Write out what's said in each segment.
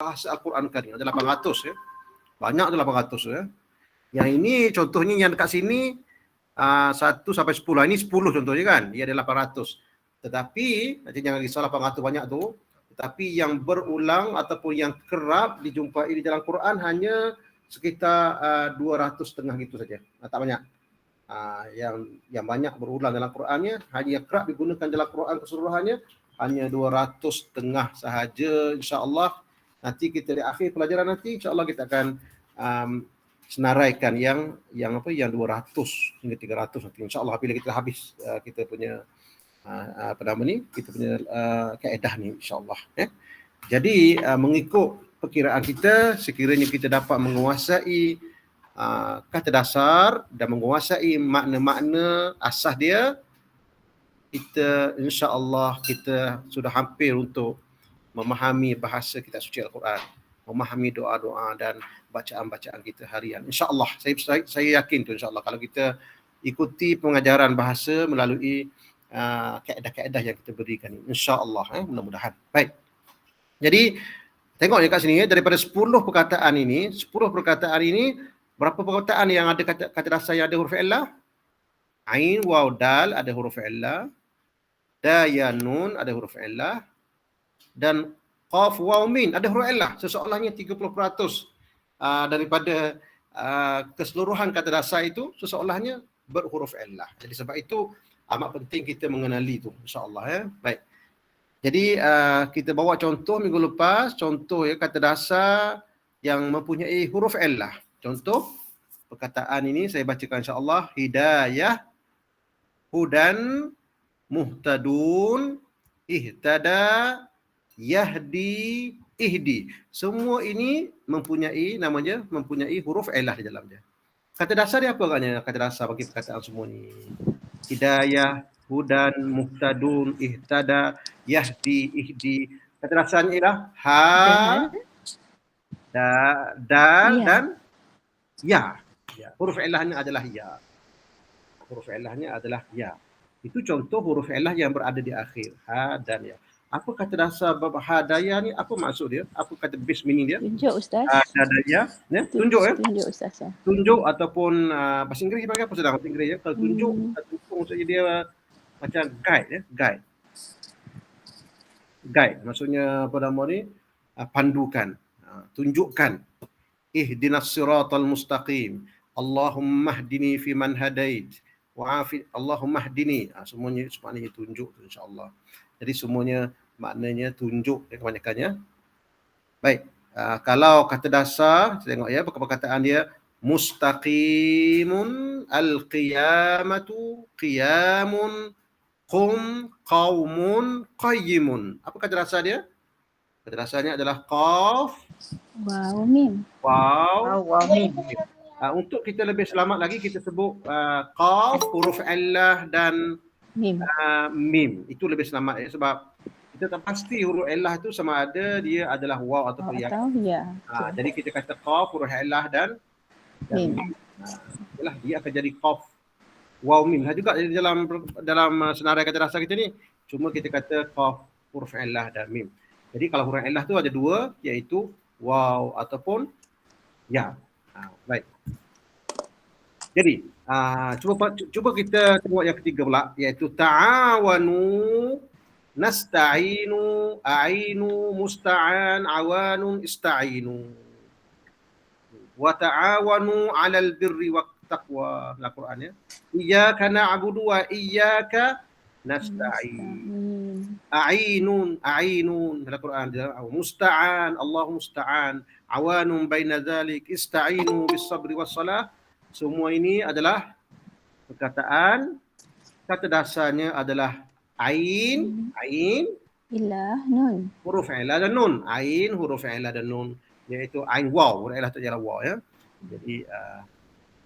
bahasa Al-Quran Karim. Ada 800 ya. Banyak tu 800 ya. Yang ini contohnya yang dekat sini 1 sampai 10. Ini 10 contohnya kan. Dia ada 800. Tetapi nanti jangan risau 800 banyak tu. Tetapi yang berulang ataupun yang kerap dijumpai di dalam Quran hanya sekitar 200 setengah gitu saja. Tak banyak. Yang banyak berulang dalam Qurannya, hanya kerap digunakan dalam Quran keseluruhannya hanya 200 setengah sahaja, insya-Allah. Nanti kita di akhir pelajaran nanti insya-Allah kita akan senaraikan yang 200 hingga 300 nanti insya-Allah bila kita habis kita punya kita punya kaedah ni insya-Allah ya. Jadi mengikut perkiraan kita, sekiranya kita dapat menguasai kata dasar dan menguasai makna-makna asas dia, kita insya-Allah kita sudah hampir untuk memahami bahasa kitab suci Al-Quran, memahami doa-doa dan bacaan-bacaan kita harian. Insya-Allah saya yakin tu insya-Allah kalau kita ikuti pengajaran bahasa melalui kaedah-kaedah yang kita berikan ini. Insya-Allah mudah-mudahan. Baik. Jadi tengok ni kat sini ya, daripada 10 perkataan ini berapa perkataan yang ada kata dasar yang ada huruf illah? Ain, waw, dal ada huruf illah. Da, ya, nun ada huruf illah. Dan qaf, waw, min ada huruf illah. Seseolahnya 30% daripada keseluruhan kata dasar itu seseolahnya berhuruf illah. Jadi sebab itu amat penting kita mengenali itu insya-Allah ya. Baik. Jadi kita bawa contoh minggu lepas, contoh ya kata dasar yang mempunyai huruf illah. Contoh perkataan ini saya bacakan insya-Allah. Hidayah, hudan, muhtadun, ihtada, yahdi, ihdi. Semua ini mempunyai huruf illah di dalamnya. Kata dasar dia apa agaknya? Kata dasar bagi perkataan semua ni. Hidayah, hudan, muhtadun, ihtada, yahdi, ihdi. Kata dasarnya ialah ha, dal dan ya. Huruf illahnya adalah ya. Itu contoh huruf illah yang berada di akhir. Ha dan ya. Apa kata dasar bab hadaya ni? Apa maksud dia? Apa kata base meaning dia? Tunjuk Ustaz. Hadaya. Ya? Tunjuk ya? Tunjuk Ustaz. Tunjuk ataupun bahasa Inggeris panggil apa sedang bahasa Inggeris ya? Kalau tunjuk, maksudnya dia macam guide ya? Guide. Maksudnya apa nama ni? Pandukan. Tunjukkan. Ihdinas siratal mustaqim. Allahumma hdini fi man hadait. Wa'afi Allahumma hdini. Semuanya tunjuk insya-Allah. Jadi semuanya maknanya tunjuk kebanyakannya. Baik. Kalau kata dasar, tengok ya perkataan dia mustaqimun, al-qiyamatu, qiyamun, qum, qaumun, qayyimun. Apa kata dasar dia? Kata dasarnya adalah qaf, waw, mim. Waw, mim. Untuk kita lebih selamat lagi kita sebut qaf, huruf illah dan mim. Itu lebih selamat ya, sebab kita tak pasti huruf illah itu sama ada dia adalah waw ataupun ya. Jadi kita kata qaf, huruf illah dan mim. Dia akan jadi qaf, waw, mim. Juga dalam senarai kata dasar kita ni, cuma kita kata qaf, huruf illah dan mim. Jadi kalau huruf illah tu ada dua, iaitu waw ataupun ya. Baik. Jadi cuba kita tengok yang ketiga pula, iaitu ta'awanu, nasta'inu, a'inu, musta'an, awanun, ista'inu. Wa ta'awanu 'alal birri wat taqwa. Al-Quran ya. Iyyaka na'budu wa iyyaka nasta'in. A'inun Al-Quran. Musta'an, Allahu musta'an. Awanun baina dzalik, ista'inu bis sabri was salah. Semua ini adalah perkataan, kata dasarnya adalah ain, illah, nun. Huruf illah dan nun. Ain, huruf illah dan nun. Iaitu ain waw, huruf illah tu ialah waw ya. Jadi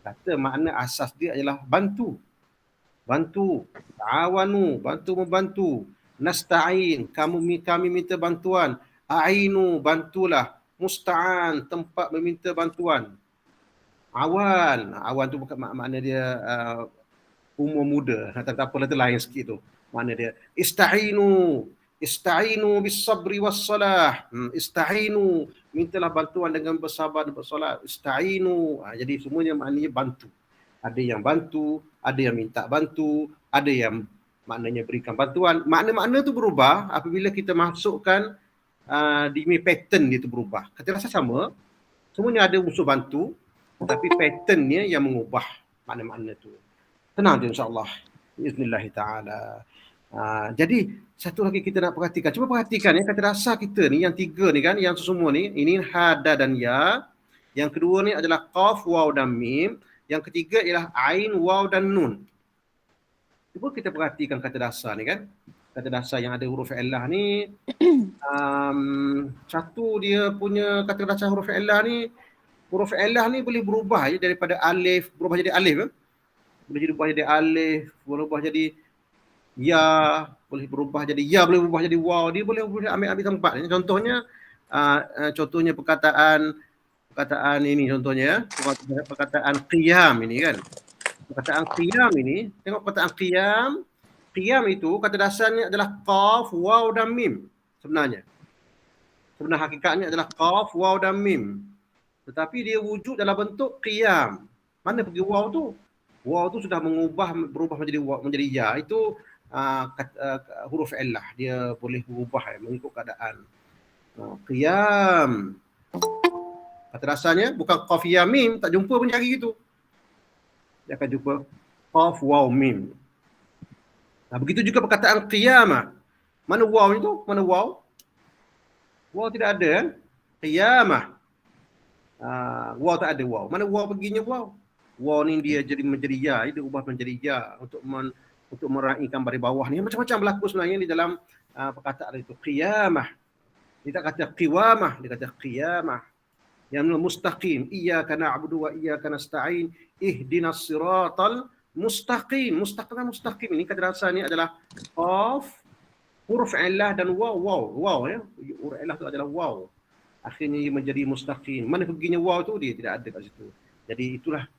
kata makna asas dia adalah bantu. Ta'awanu, bantu membantu. Nasta'in, kami minta bantuan. A'inu, bantulah. Musta'an, tempat meminta bantuan. Awan tu bukan makna dia umur muda, tapi apalah tu lain sikit tu. Makna dia ista'inu Ista'inu bis-sabri was-salah. Ista'inu, mintalah bantuan dengan bersabar dan bersolat. Ista'inu. Jadi semuanya maknanya bantu. Ada yang bantu, ada yang minta bantu, ada yang maknanya berikan bantuan. Makna-makna tu berubah apabila kita masukkan di pattern dia tu berubah. Kata rasa sama, semuanya ada unsur bantu, tapi patternnya yang mengubah makna-makna tu. Tenang je insya-Allah. Bismillah ta'ala. Jadi satu lagi kita nak perhatikan. Cuba perhatikan ya, kata rasa kita ni yang tiga ni kan, yang semua ni, ini hada dan ya. Yang kedua ni adalah qaf, waw dan mim. Yang ketiga ialah ain, waw dan nun. Cuba kita perhatikan kata dasar ni kan. Kata dasar yang ada huruf illah ni, satu dia punya kata dasar huruf illah ni boleh berubah je daripada alif, berubah jadi alif kan? Boleh berubah jadi alif, berubah jadi ya, boleh berubah jadi ya, boleh berubah jadi waw. Dia boleh ambil tempat. Contohnya contohnya perkataan ini contohnya perkataan qiyam ini kan. Perkataan qiyam ini, tengok perkataan qiyam. Qiyam itu kata dasarnya adalah qaf, waw dan mim sebenarnya. Sebenarnya hakikatnya adalah qaf, waw dan mim. Tetapi dia wujud dalam bentuk qiyam. Mana pergi waw tu? Waw tu sudah berubah menjadi ya. Itu huruf illah. Dia boleh berubah mengikut keadaan. Qiyam. Kata rasanya bukan qaf ya mim, tak jumpa pun cari gitu. Dia akan jumpa qaf waw mim. Begitu juga perkataan qiyamah. Mana waw itu? Mana waw? Waw tidak ada kan? Qiyamah. Waw tak ada waw. Mana waw perginya waw? Waw ni dia menjadi ya, dia ubah menjadi ya untuk meraihkan baris bawah ni. Macam-macam berlaku sebenarnya di dalam perkataan itu. Qiyamah. Dia tak kata qiwamah, dia kata qiyamah. Yang mustaqim, iyyaka na'budu wa iyyaka nasta'in, ihdinas siratal mustaqim. Mustaqim ini kata dasarnya adalah qaf, huruf illah dan waw ya. Huruf illah itu adalah waw. Akhirnya ia menjadi mustaqim. Mana perginya waw tu? Dia tidak ada kat situ. Jadi itulah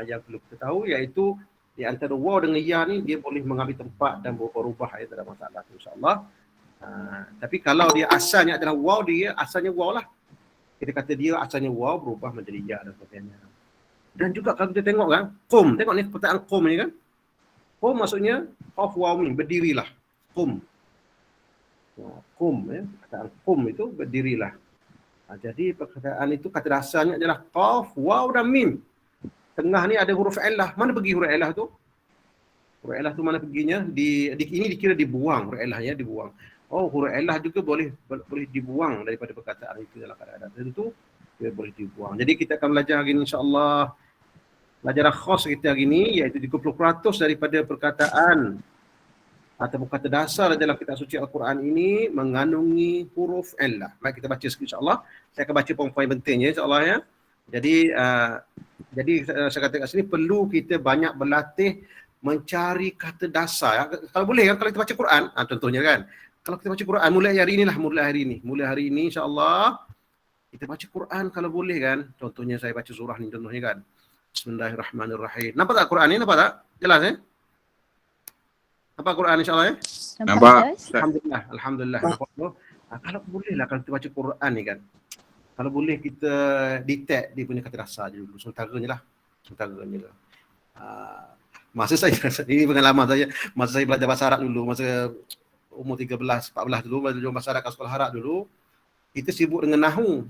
yang perlu kita tahu, iaitu di antara waw dengan ya ni dia boleh mengambil tempat dan berubah-ubah, ya, tak ada masalah insya-Allah. Tapi kalau dia asalnya adalah waw, dia asalnya waw lah. Kita kata dia asalnya waw berubah menjadi ya dan sebagainya. Dan juga kalau kita tengok kan, qum, tengok ni perkataan qum ni kan. Qum maksudnya qaf waw mim, berdirilah. Qum. Qum ya, perkataan qum itu berdirilah. Jadi perkataan itu kata dasarnya adalah qaf, waw dan mim. Tengah ni ada huruf illah. Mana pergi huruf illah tu? Huruf illah tu mana perginya? Ini dikira dibuang, huruf illahnya dibuang. Oh, huruf illah juga boleh dibuang daripada perkataan itu dalam keadaan tertentu, dia boleh dibuang. Jadi kita akan belajar hari ini insya-Allah. Pelajaran khas kita hari ini iaitu 30% daripada perkataan atau kata dasar dalam kitab suci Al-Quran ini mengandungi huruf illah. Baik, kita baca sikit insya-Allah. Saya akan baca poin-poin pentingnya insya-Allah ya. Jadi saya kata kat sini perlu kita banyak berlatih mencari kata dasar. Kalau boleh kan, kalau kita baca Quran, contohnya kan. Kalau kita baca Quran mulai hari ini insya-Allah kita baca Quran kalau boleh kan. Contohnya saya baca surah ni contohnya kan. Bismillahirrahmanirrahim. Nampak tak Quran ni? Nampak tak? Jelas ya? Nampak Quran insya-Allah ya? Nampak. Alhamdulillah. Kalau boleh lah kalau kita baca Quran ni kan. Kalau boleh kita detect dia punya kata dasar je dulu. Sementaranya lah. Masa saya, ini pengalaman saya, masa saya belajar bahasa Arab dulu, masa umur 13, 14 dulu, belajar bahasa Arab kat sekolah Arab dulu, kita sibuk dengan nahu.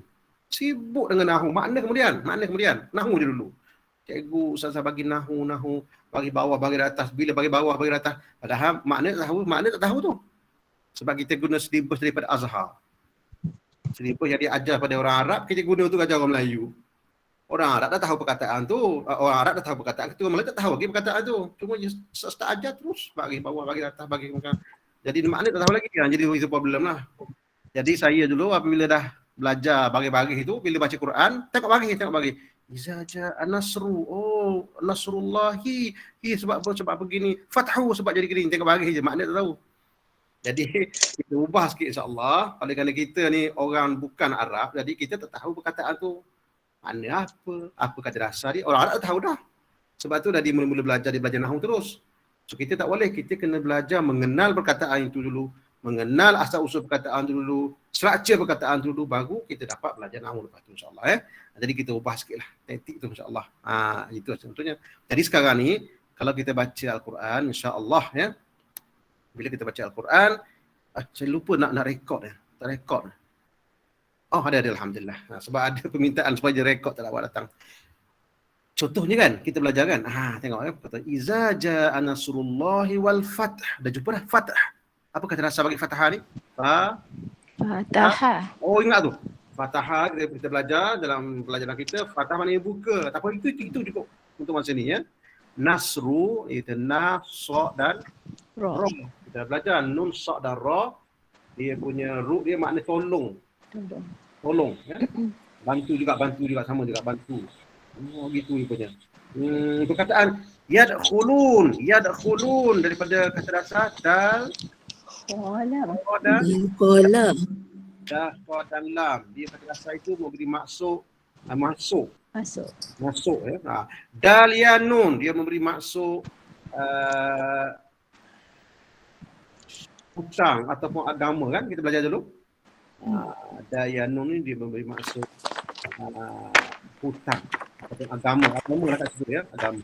Makna kemudian. Nahu je dulu. Cikgu, ustazah bagi nahu, bagi bawah, bagi atas. Bila bagi bawah, bagi atas. Padahal makna tak tahu tu. Sebab kita guna syllabus daripada Azhar. Syllabus yang dia ajar pada orang Arab, kita guna untuk ajar orang Melayu. Orang Arab dah tahu perkataan tu. Orang Arab dah tahu perkataan tu. Orang Melayu tak tahu lagi perkataan tu. Cuma start ajar terus. Bagi bawah, bagi atas, bagi makan. Jadi makna tak tahu lagi kan. Jadi itu problem lah. Jadi saya dulu apabila dah belajar bagi-bagi itu, bila baca Quran, tengok bagi. Iza ja'a nasru. Oh, nasrullahi. Sebab begini. Fathu sebab jadi gini. Tengok bagi je. Makna tak tahu. Jadi kita ubah sikit insya-Allah. Kerana kita ni orang bukan Arab, jadi kita tak tahu perkataan tu. Mana apa kata dasar dia. Orang Arab tak tahu dah. Sebab tu dah dia mula-mula belajar nahu terus. So kita tak boleh, kita kena belajar mengenal perkataan itu dulu, mengenal asal-usul perkataan tu dulu, struktur perkataan tu dulu, baru kita dapat belajar nahwu lepas tu insya-Allah. Jadi kita ubah sikitlah taktik tu insya-Allah. Itu contohnya. Jadi sekarang ni kalau kita baca Al-Quran insya-Allah bila kita baca Al-Quran, saya lupa nak rekod tak rekod. Oh ada alhamdulillah. Sebab ada permintaan supaya rekod tak dapat datang. Contohnya kan, kita belajar kan. Tengok kata iza jaa nasrullahi wal fath. Dah jumpa dah fath. Apa kata dasar bagi fathah ni? Fatahah. Oh ingat tu. Fathah kita belajar dalam pelajaran kita, fathah maknanya buka. Tak apa itu cukup untuk masa ni Nasru itu sa dan ra. Kita belajar nun sa dan ra. Dia punya root dia makna tolong. Tolong bantu juga sama juga bantu. Gitu rupanya. Perkataan yadkhulun daripada kata dasar dal Qala. dan lam. Dia kata dasar itu memberi maksud masuk. Dal ya nun dia memberi maksud hutang ataupun agama kan, kita belajar dulu. Dal ya nun ni dia memberi maksud hutang ataupun agama lah kat situ agama.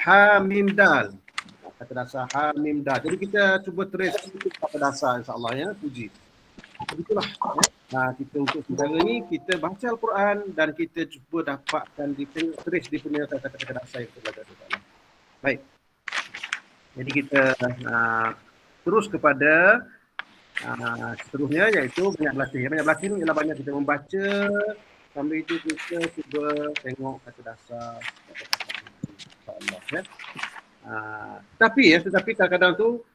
Ha mim dal, kata dasar ha mim dal. Jadi kita cuba trace kata dasar insya-Allah puji. Begitulah kita untuk sekarang ni kita baca Al-Quran dan kita cuba dapatkan trace dia punya kata-kata dasar yang kita belajar insya-Allah. Baik. Jadi kita terus kepada seterusnya iaitu banyak berlatih. Banyak berlatih ni ialah banyak kita membaca, sambil itu kita cuba tengok kata dasar insya-Allah tetapi kadang-kadang tu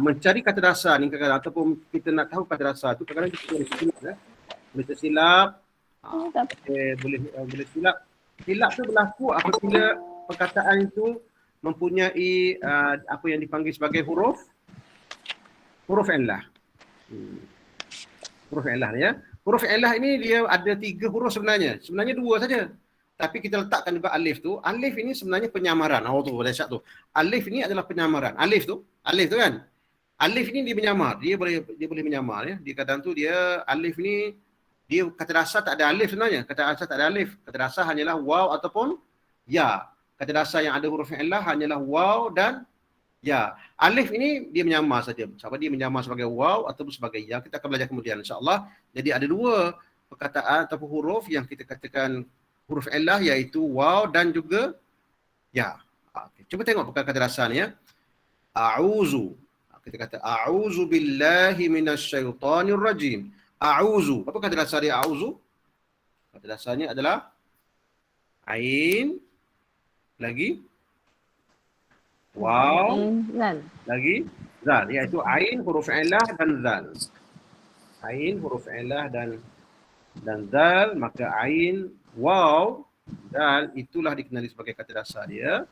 mencari kata dasar ni kadang-kadang ataupun kita nak tahu kata dasar tu kadang-kadang kita boleh silap boleh tersilap. Boleh silap tu berlaku apabila perkataan itu mempunyai apa yang dipanggil sebagai huruf illah. Huruf illah Huruf illah ini dia ada 3 huruf sebenarnya. Sebenarnya 2 saja. Tapi kita letakkan juga alif tu. Alif ini sebenarnya penyamaran. Tu dahsyat tu. Alif ini adalah penyamaran. Alif tu kan. Alif ini dia menyamar. Dia boleh menyamar Dia kadang tu dia alif ni dia kata dasar tak ada alif sebenarnya. Kata dasar tak ada alif. Kata dasar hanyalah waw ataupun ya. Kata dasar yang ada huruf illah hanyalah waw dan ya. Alif ini dia menyamar saja. Sama dia menyamar sebagai waw ataupun sebagai ya. Kita akan belajar kemudian insya-Allah. Jadi ada 2 perkataan ataupun huruf yang kita katakan huruf illah iaitu waw dan juga ya. Cuba tengok kata dasar ni A'udzu. Kita kata a'udzu billahi minasyaitonir rajim. A'udzu. Apa kata dasar dia a'udzu? Kata dasarnya adalah ain lagi waw lagi zal, iaitu ain huruf illah dan zal. Ain huruf illah dan zal, maka ain waw zal itulah dikenali sebagai kata dasar dia.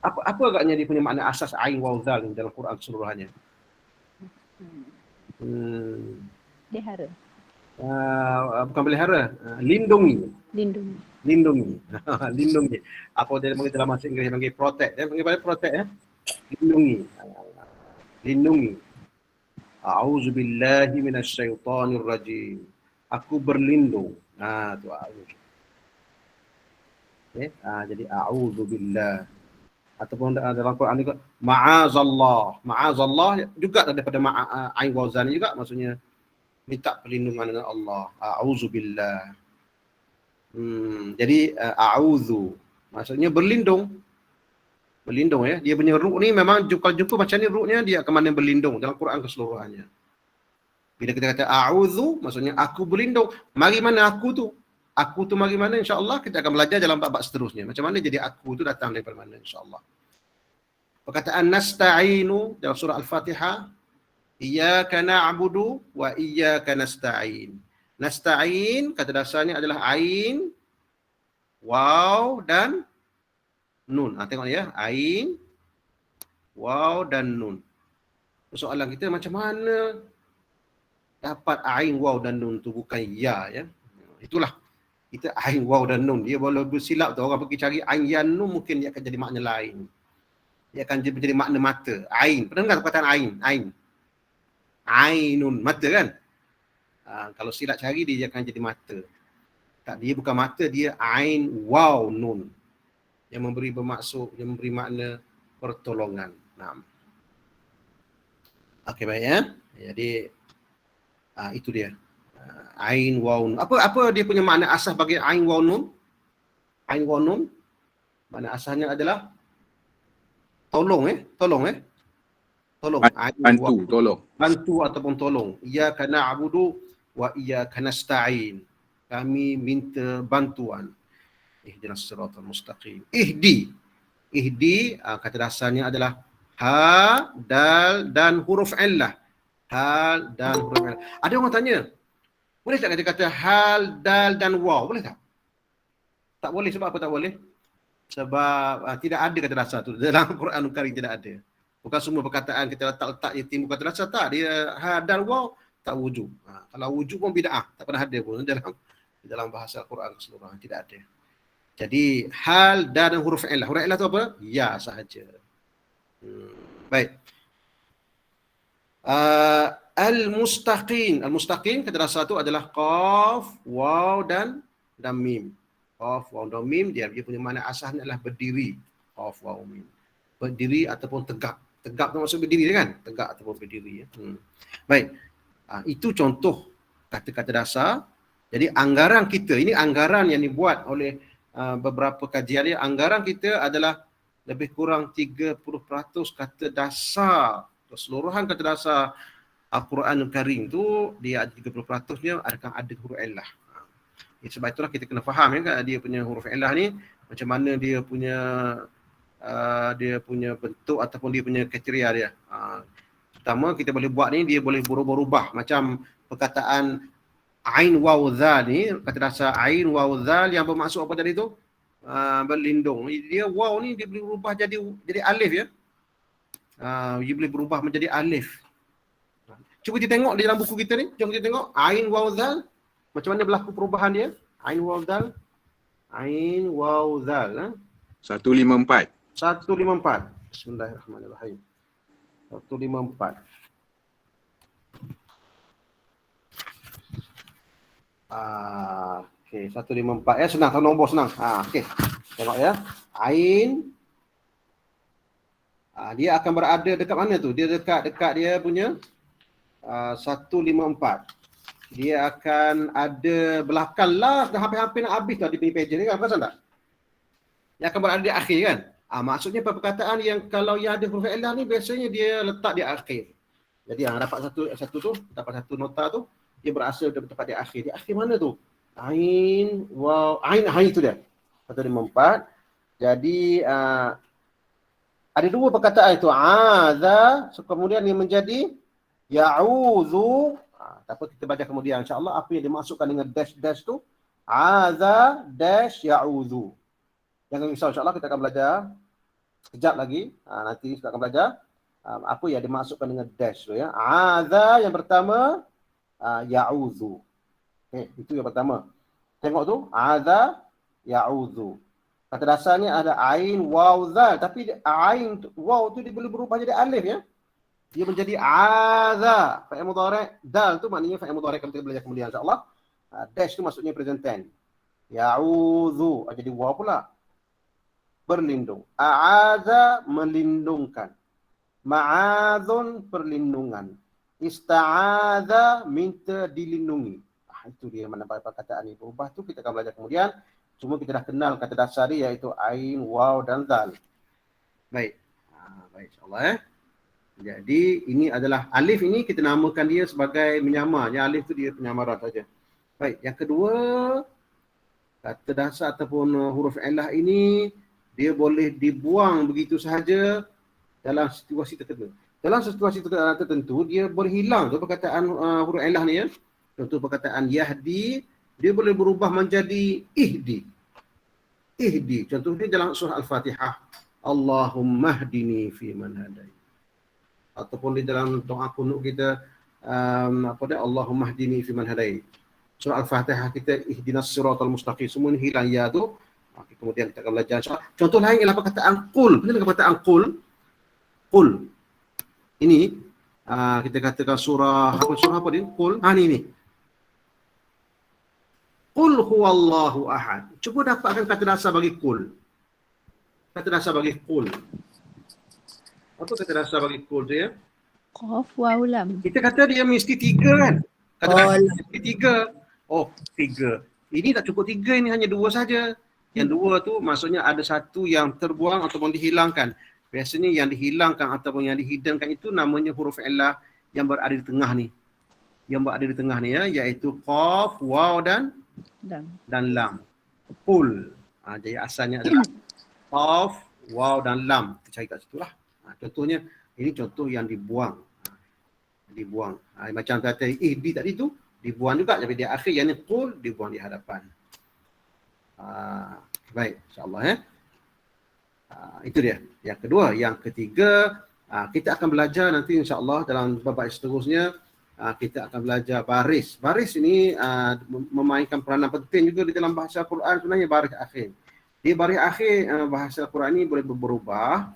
Apa agaknya dia punya makna asas ain waw zal dalam Quran keseluruhannya? Pelihara. Bukan pelihara, lindungi. Lindungi. Apa dia panggil dalam bahasa Inggeris panggil protect. Dia panggil protect Lindungi. A'udzubillahi minasyaitonir rajim. Aku berlindung. Tu a'udzu. Jadi a'udzubillah. Ataupun dalam Quran juga ma'azallah. Ma'azallah juga daripada ain waw zal juga, maksudnya minta perlindungan dengan Allah. A'udzubillah. Jadi a'udzu maksudnya berlindung. Dia punya root ni memang kalau jumpa macam ni rootnya dia akan makna berlindung dalam Quran keseluruhannya. Bila kita kata a'udzu maksudnya aku berlindung. Mari mana aku tu? Aku tu mari mana, insya-Allah kita akan belajar dalam bab seterusnya. Macam mana jadi aku tu datang daripada mana, insya-Allah. Perkataan nasta'inu dalam surah Al-Fatihah, iyyaka na'budu wa iyyaka nasta'in. Nasta'in kata dasarnya adalah ain, waw dan nun. Tengok ya, ain, waw dan nun. Soalan kita macam mana dapat ain, waw dan nun tu bukan ya. Itulah. Kita ain, waw dan nun. Dia boleh bersilap tu. Orang pergi cari ain, ya, nun mungkin dia akan jadi makna lain. dia akan menjadi makna mata. Ain. Pernah dengar perkataan ain? Ain. Ainun, mata kan? Kalau silap cari dia akan jadi mata. Tak, dia bukan mata, dia ain waw nun. Yang memberi bermaksud, yang memberi makna pertolongan. Nah. Okey, baik ya. Jadi itu dia. Ain waw nun. Apa dia punya makna asal bagi ain waw nun? Ain waw nun makna asalnya adalah tolong tolong. Bantu, tolong. Bantu ataupun tolong. Iyyaka na'budu wa iyyaka nasta'in. Kami minta bantuan. Ihdinas siratal mustaqim. Ihdi kata dasarnya adalah ha, dal dan huruf illah. Hal dan huruf illah. Ada orang tanya, boleh tak kata hal, dal dan waw? Boleh tak? Tak boleh. Sebab apa tak boleh? Sebab tidak ada kata dasar tu. Dalam Quran Karim tidak ada. Bukan semua perkataan kita letak timbul kata dasar, tak. Dia ha dan waw tak wujud. Kalau wujud pun bid'ah, tak pernah ada pun dalam bahasa Quran keseluruhan, tidak ada. Jadi hal dan huruf illah. Huruf illah tu apa? Ya sahaja. Baik. Al-mustaqim kata dasar tu adalah qaf, waw dan mim. Qaf, waw dan mim dia punya makna asalnya adalah berdiri. Qaf, waw, mim. Berdiri ataupun tegak. Tegak tu maksud berdiri kan? Tegak ataupun berdiri. Baik. Itu contoh kata-kata dasar. Jadi anggaran kita, ini anggaran yang dibuat oleh beberapa kajian dia, anggaran kita adalah lebih kurang 30% kata dasar. Keseluruhan kata dasar Al-Quranul Karim tu dia 30%-nya akan ada huruf illah. Sebab itulah kita kena faham kan dia punya huruf illah ni macam mana dia punya bentuk ataupun dia punya kriteria dia. Pertama kita boleh buat ni, dia boleh berubah-ubah macam perkataan ain waw zal ni, kata dasar ain waw zal yang bermaksud apa tadi tu? Berlindung. Dia waw ni dia boleh berubah jadi alif ya. Dia boleh berubah menjadi alif. Cuba kita tengok di dalam buku kita ni. Jom kita tengok ain waw zal. Macam mana berlaku perubahan dia? Ain waw zal. Ain waw zal. 154. 154. Bismillahirrahmanirrahim. 154. Okey, 154 ya, senang, nombor senang. Okey. Tengok ya. Ain dia akan berada dekat mana tu? Dia dekat dia punya 154. Dia akan ada belakang last dah hampir-hampir nak habis dah di page ni kan, perasan tak? Dia akan berada di akhir kan? Maksudnya perkataan yang kalau yang ada huruf illah ni biasanya dia letak di akhir. Jadi dapat dapat satu nota tu, dia berasal tepat di akhir. Di akhir mana tu? Ain, waw, ain itu dia. 154. Jadi ada dua perkataan itu. Aza, kemudian dia menjadi ya'udzu. Tak apa kita baca kemudian insya-Allah apa yang dimaksudkan dengan dash tu. Aza dash ya'udzu. Jangan risau, insya-Allah kita akan belajar sekejap lagi. Nanti kita akan belajar apa yang dimaksudkan dengan dash tu ya. Aza yang pertama, ya'udzu. Itu yang pertama. Tengok tu, aza ya'udzu. Kata dasarnya ada ain waw zal, tapi ain waw tu dia boleh berubah jadi alif ya. Dia menjadi aza. Fa'il mudhari' dal tu maknanya fa'il mudhari' kita belajar kemudian insya-Allah. Dash tu maksudnya present tense. Ya'udzu jadi waw pula. Berlindung. A'aza melindungkan. Ma'adzun perlindungan. Ista'adza minta dilindungi. Itu dia mana perkataan ini berubah tu kita akan belajar kemudian. Cuma kita dah kenal kata dasar dia iaitu ain, waw dan zal. Baik. Baik insya-Allah Jadi ini adalah alif ini kita namakan dia sebagai menyamar. Yang alif tu dia penyamaran saja. Baik, yang kedua kata dasar ataupun huruf illah ini dia boleh dibuang begitu sahaja dalam situasi tertentu. Dalam situasi tertentu dia boleh hilang tu perkataan huruf illah ni ya. Contoh perkataan yahdi dia boleh berubah menjadi ihdi. Ihdi. Contoh dia dalam surah Al-Fatihah. Allahumma hdini fi man hadait. Ataupun di dalam doa kunut kita Allahumma hdini fi man hadait. Surah Al-Fatihah kita ihdinas siratal mustaqim. Semua ni hilang ya tu. Kemudian kita akan belajar insya-Allah. Contoh lain ialah perkataan qul. Benar perkataan qul. Qul. Ini kita katakan surah apa dia? Qul. Ni. Qul huwallahu ahad. Cuba dapatkan kata dasar bagi qul. Kata dasar bagi qul. Apa kata dasar bagi qul tu ya? Qaf waw lam. Kita kata dia mesti 3 kan? Kata dasar mesti 3. Oh, 3. Ini tak cukup 3, ini hanya 2 saja. Yang 2 tu maksudnya ada satu yang terbuang ataupun dihilangkan. Biasanya yang dihilangkan ataupun yang dihidangkan itu namanya huruf illah yang berada di tengah ni. Yang berada di tengah ni ya, iaitu qaf, waw dan lam. Qul. Jadi asalnya adalah qaf, waw dan lam. Kita cari kat situ lah. Contohnya, ini contoh yang dibuang. Dibuang. Macam kata ihdi tadi tu, dibuang juga. Tapi dia akhir, yang ni qul, dibuang di hadapan. Baik, insyaAllah ya. Itu dia. Yang kedua. Yang ketiga, kita akan belajar nanti insyaAllah dalam babak seterusnya, kita akan belajar baris. Baris ini memainkan peranan penting juga di dalam bahasa Quran sebenarnya, baris akhir. Di baris akhir bahasa Quran ini boleh berubah.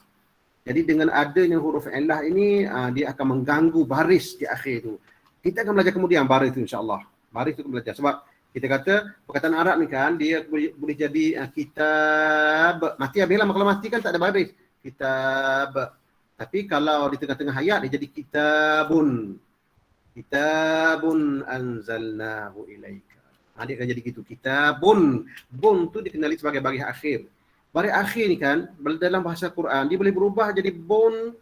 Jadi dengan adanya huruf illah ini, dia akan mengganggu baris di akhir itu. Kita akan belajar kemudian baris itu insyaAllah. Baris itu akan belajar. Sebab kita kata perkataan Arab ni kan, dia boleh jadi kitab. Mati habis lah, kalau mati kan tak ada baris. Kitab. Tapi kalau di tengah-tengah ayat, dia jadi kitabun. Kitabun anzalnahu ilaika. Dia akan jadi gitu. Kitabun. Bun tu dikenali sebagai baris akhir. Baris akhir ni kan, dalam bahasa Quran, dia boleh berubah jadi bun,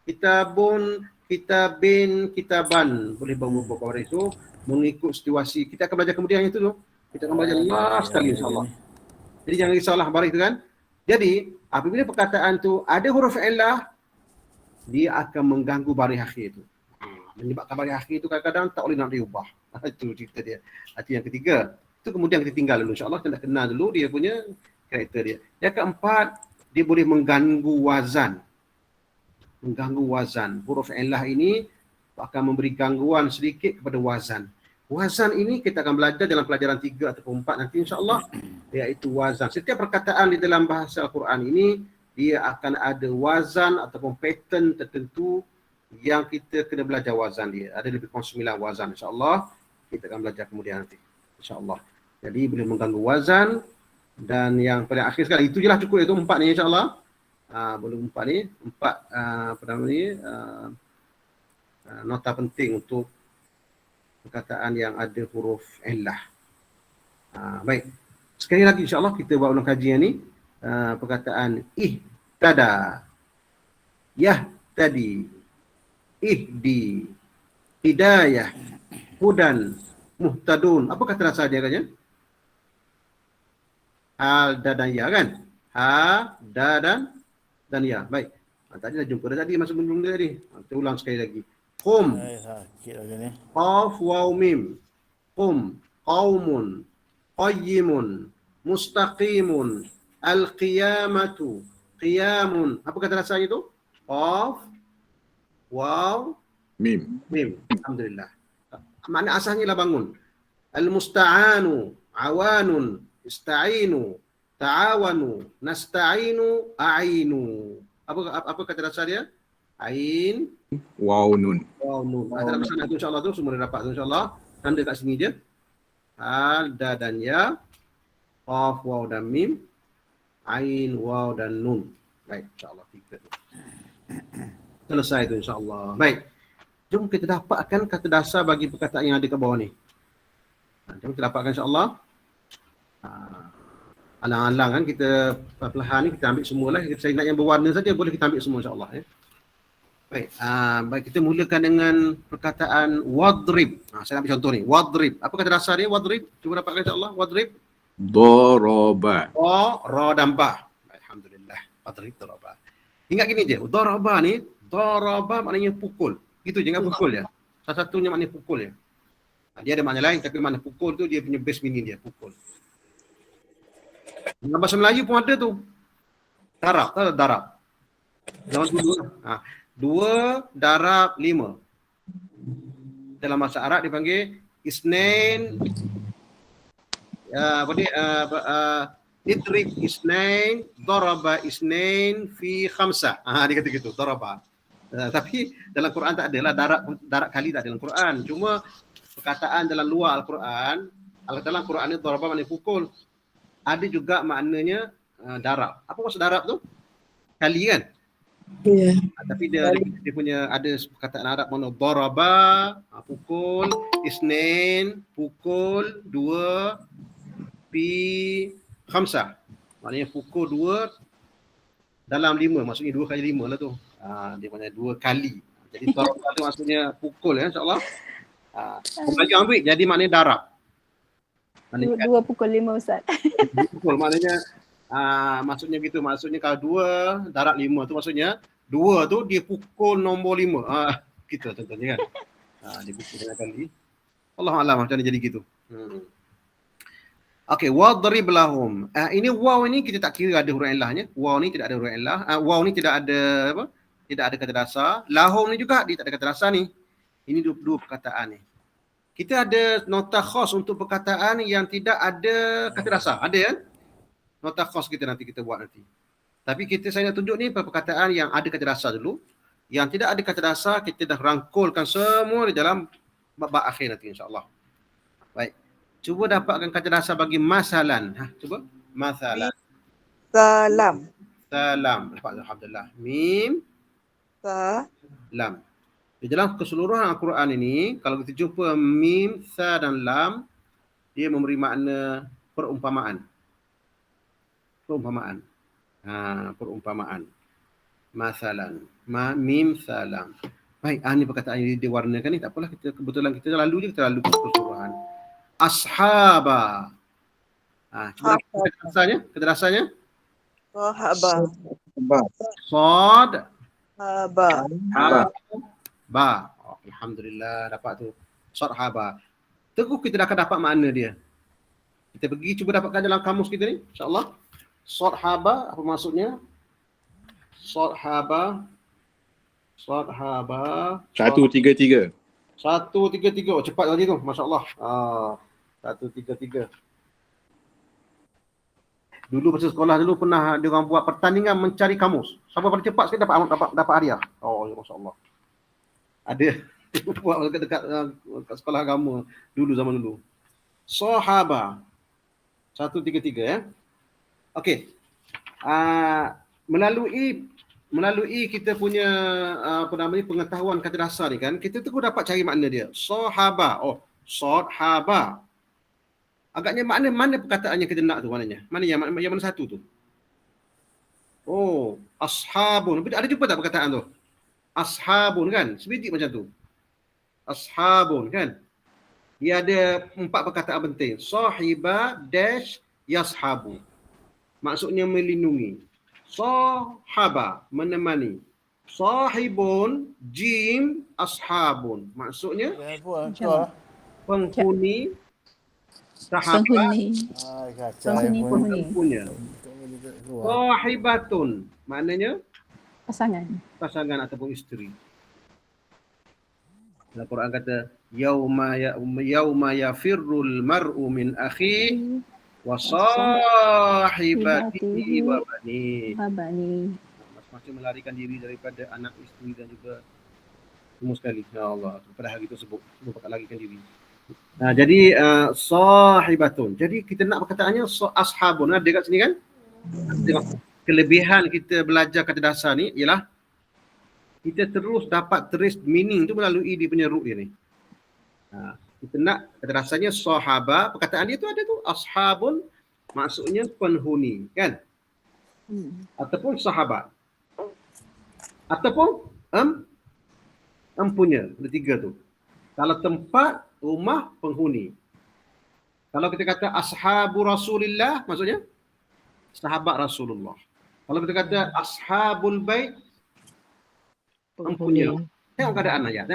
kitabun, kitabin, kitaban. Boleh berubah baris tu mengikut situasi. Kita akan belajar kemudian itu tu. Kita akan belajar last sekali insyaAllah. Jadi jangan risaulah baris itu kan. Jadi apabila perkataan tu ada huruf illah, dia akan mengganggu baris akhir itu. Menyebabkan baris akhir itu kadang-kadang tak boleh nak diubah. Itu cerita dia. Itu yang ketiga. Itu kemudian kita tinggal dulu insyaAllah. Kita nak kenal dulu dia punya karakter dia. Yang keempat, dia boleh mengganggu wazan. Mengganggu wazan. Huruf illah ini akan memberi gangguan sedikit kepada wazan. Wazan ini kita akan belajar dalam pelajaran 3 atau 4 nanti insyaAllah, iaitu wazan. Setiap perkataan di dalam bahasa Al-Quran ini, dia akan ada wazan ataupun pattern tertentu yang kita kena belajar wazan dia. Ada lebih kurang 9 wazan insyaAllah. Kita akan belajar kemudian nanti insyaAllah. Jadi boleh mengganggu wazan. Dan yang paling akhir sekali, itu je lah cukup, itu 4 ni insyaAllah. Boleh 4 ni. 4 apa nama ni, nota penting untuk perkataan yang ada huruf illah. Baik. Sekali lagi insyaAllah kita buat ulang kajian ni. Perkataan ihtada, yahtadi, ihdi, hidayah, hudan, muhtadun. Apa kata dasar dia katanya? Hal, da dan ya kan? Ha, da dan ya. Baik. Tadi dah jumpa dah tadi masa belum tadi. Kita ulang sekali lagi. Qum. Qaf waw mim. Qum. Qaumun. Qayyimun. Mustaqimun. Al-qiyamatu. Qiyamun. Apa kata rasanya itu? Qaf waw mim. Alhamdulillah. Makna asalnya lah bangun. Al-musta'anu. Awanun. Ista'inu, ta'awanu, nasta'inu, a'inu. Apa kata dasar dia? Ain, waw nun. Dalam sana tu insyaAllah tu semua dah dapat tu insyaAllah. Tanda kat sini je. Hal, da dan ya, qaf, waw dan mim, ain, waw dan nun. Baik, insyaAllah 3 tu. Selesai tu insyaAllah. Baik. Jom kita dapatkan kata dasar bagi perkataan yang ada kat bawah ni. Jom kita dapatkan insyaAllah. Alang-alang kan kita perlahan ni kita ambil semualah. Saya nak yang berwarna saja, boleh kita ambil semua insyaAllah ya. Baik, baik, kita mulakan dengan perkataan wadrib. Saya ambil contoh ni, wadrib. Apa kata dasar dia wadrib? Cuba dapatkan insyaAllah, wadrib. Daraba. Ra dan ba. Alhamdulillah, wadrib, daraba. Ingat gini je, daraba ni, daraba maknanya pukul. Gitu je, jangan pukul ya. Salah satunya maknanya pukul ya. Dia ada makna lain, tapi makna pukul tu dia punya base meaning dia, pukul. Dalam bahasa Melayu pun ada tu. Darab, tak ada darab. Zaman dulu lah. 2 darab 5. Dalam bahasa Arab dipanggil isnain. Apa dia? Idrib isnain, daraba isnain fi khamsah. Dia kata gitu, daraba. Tapi dalam Quran tak adalah darat kali tak ada dalam Quran. Cuma perkataan dalam luar Al-Quran, dalam Quran ni daraba maknanya pukul. Ada juga maknanya darab. Apa maksud darab tu? Kali kan? Ya. Tapi dia punya ada perkataan Arab mana daraba pukul, isnin pukul, 2 pi khamsah. Maknanya pukul 2 dalam 5, maksudnya 2 kali 5 lah tu. Dia punya 2 kali. Jadi daraba tu maksudnya pukul ya, insya-Allah. Bagi ambil jadi maknanya darab. Maknanya 2 pukul 5 Ustaz. pukul maknanya maksudnya gitu. Maksudnya kalau 2 darab 5 tu maksudnya 2 tu dia pukul nombor 5. Gitu contohnya kan. Dia pukul dengan kali. Allah alam macam mana jadi gitu. Okey, wadrib lahum. Ini waw ini kita tak kira ada huruf illahnya. Waw ni tidak ada huruf illah. Waw ni tidak ada apa? Tidak ada kata dasar. Lahum ni juga dia tak ada kata dasar ni. Ini dua perkataan ni. Kita ada nota khas untuk perkataan yang tidak ada kata dasar. Ada kan? Nota khas kita nanti kita buat nanti. Tapi saya nak tunjuk ni perkataan yang ada kata dasar dulu. Yang tidak ada kata dasar kita dah rangkulkan semua di dalam bab akhir nanti insya-Allah. Baik. Cuba dapatkan kata dasar bagi masalan. Cuba. Masalan. Salam. Salam. Dapat alhamdulillah. Mim. Lam. Di dalam keseluruhan Al-Quran ini, kalau kita jumpa mim, sa dan lam, dia memberi makna perumpamaan. Perumpamaan. Perumpamaan. Masalan. Mim, sa, lam. Baik, ini perkataan yang diwarnakan ni. Tak apalah, kebetulan kita lalu je, kita lalu keseluruhan. Ashaba. Cuba kata dasarnya. Sahaba. Sad. Haba. Ba. Alhamdulillah dapat tu. Sarhaba. Teguh kita akan dapat makna dia. Kita pergi cuba dapatkan dalam kamus kita ni, insya-Allah. Sarhaba apa maksudnya? Sarhaba. 133. 133. Oh, cepat tadi tu, masya-Allah. 133. Dulu masa sekolah dulu pernah dia orang buat pertandingan mencari kamus. Siapa paling cepat sikit dapat hadiah. Oh, ya masya-Allah. Ada buat dekat sekolah agama dulu zaman dulu. Sahaba 133 ya. Okey. Melalui kita punya pengetahuan kata dasar ni kan, kita tu dapat cari makna dia. Sahaba. Oh, sahaba. Agaknya mana perkataannya kita nak tu maknanya? Mana yang mana satu tu? Oh, ashabun. Ada jumpa tak perkataan tu? Ashabun kan? Sebiji macam tu. Ashabun kan? Dia ada 4 perkataan penting. Sahiba dash yashabu. Maksudnya melindungi. Sahaba menemani. Sahibun jim ashabun. Maksudnya penghuni sahabat penghuninya. Sahibatun maknanya pasangan ataupun isteri. Al-Quran kata yauma yafirrul mar'u min akhihi wa sahibatihi wa bani. Masing-masing melarikan diri daripada anak, isteri dan juga semua sekali. Ya Allah, pada hari tersebut semua pakat larikan diri. Jadi sahibatun. Jadi kita nak perkataannya ashabun. Ada kat sini kan? Kelebihan kita belajar kata dasar ni ialah kita terus dapat trace meaning tu melalui dia punya root dia ni. Kita nak kata dasarnya sahaba, perkataan dia tu ada tu ashabun maksudnya penghuni kan? Ataupun sahabat. Ataupun empunya. Ada 3 tu. Kalau tempat, rumah, penghuni. Kalau kita kata ashabu Rasulillah maksudnya sahabat Rasulullah. Kalau kita kata ashabul bait empunya. Tengok keadaan ayat.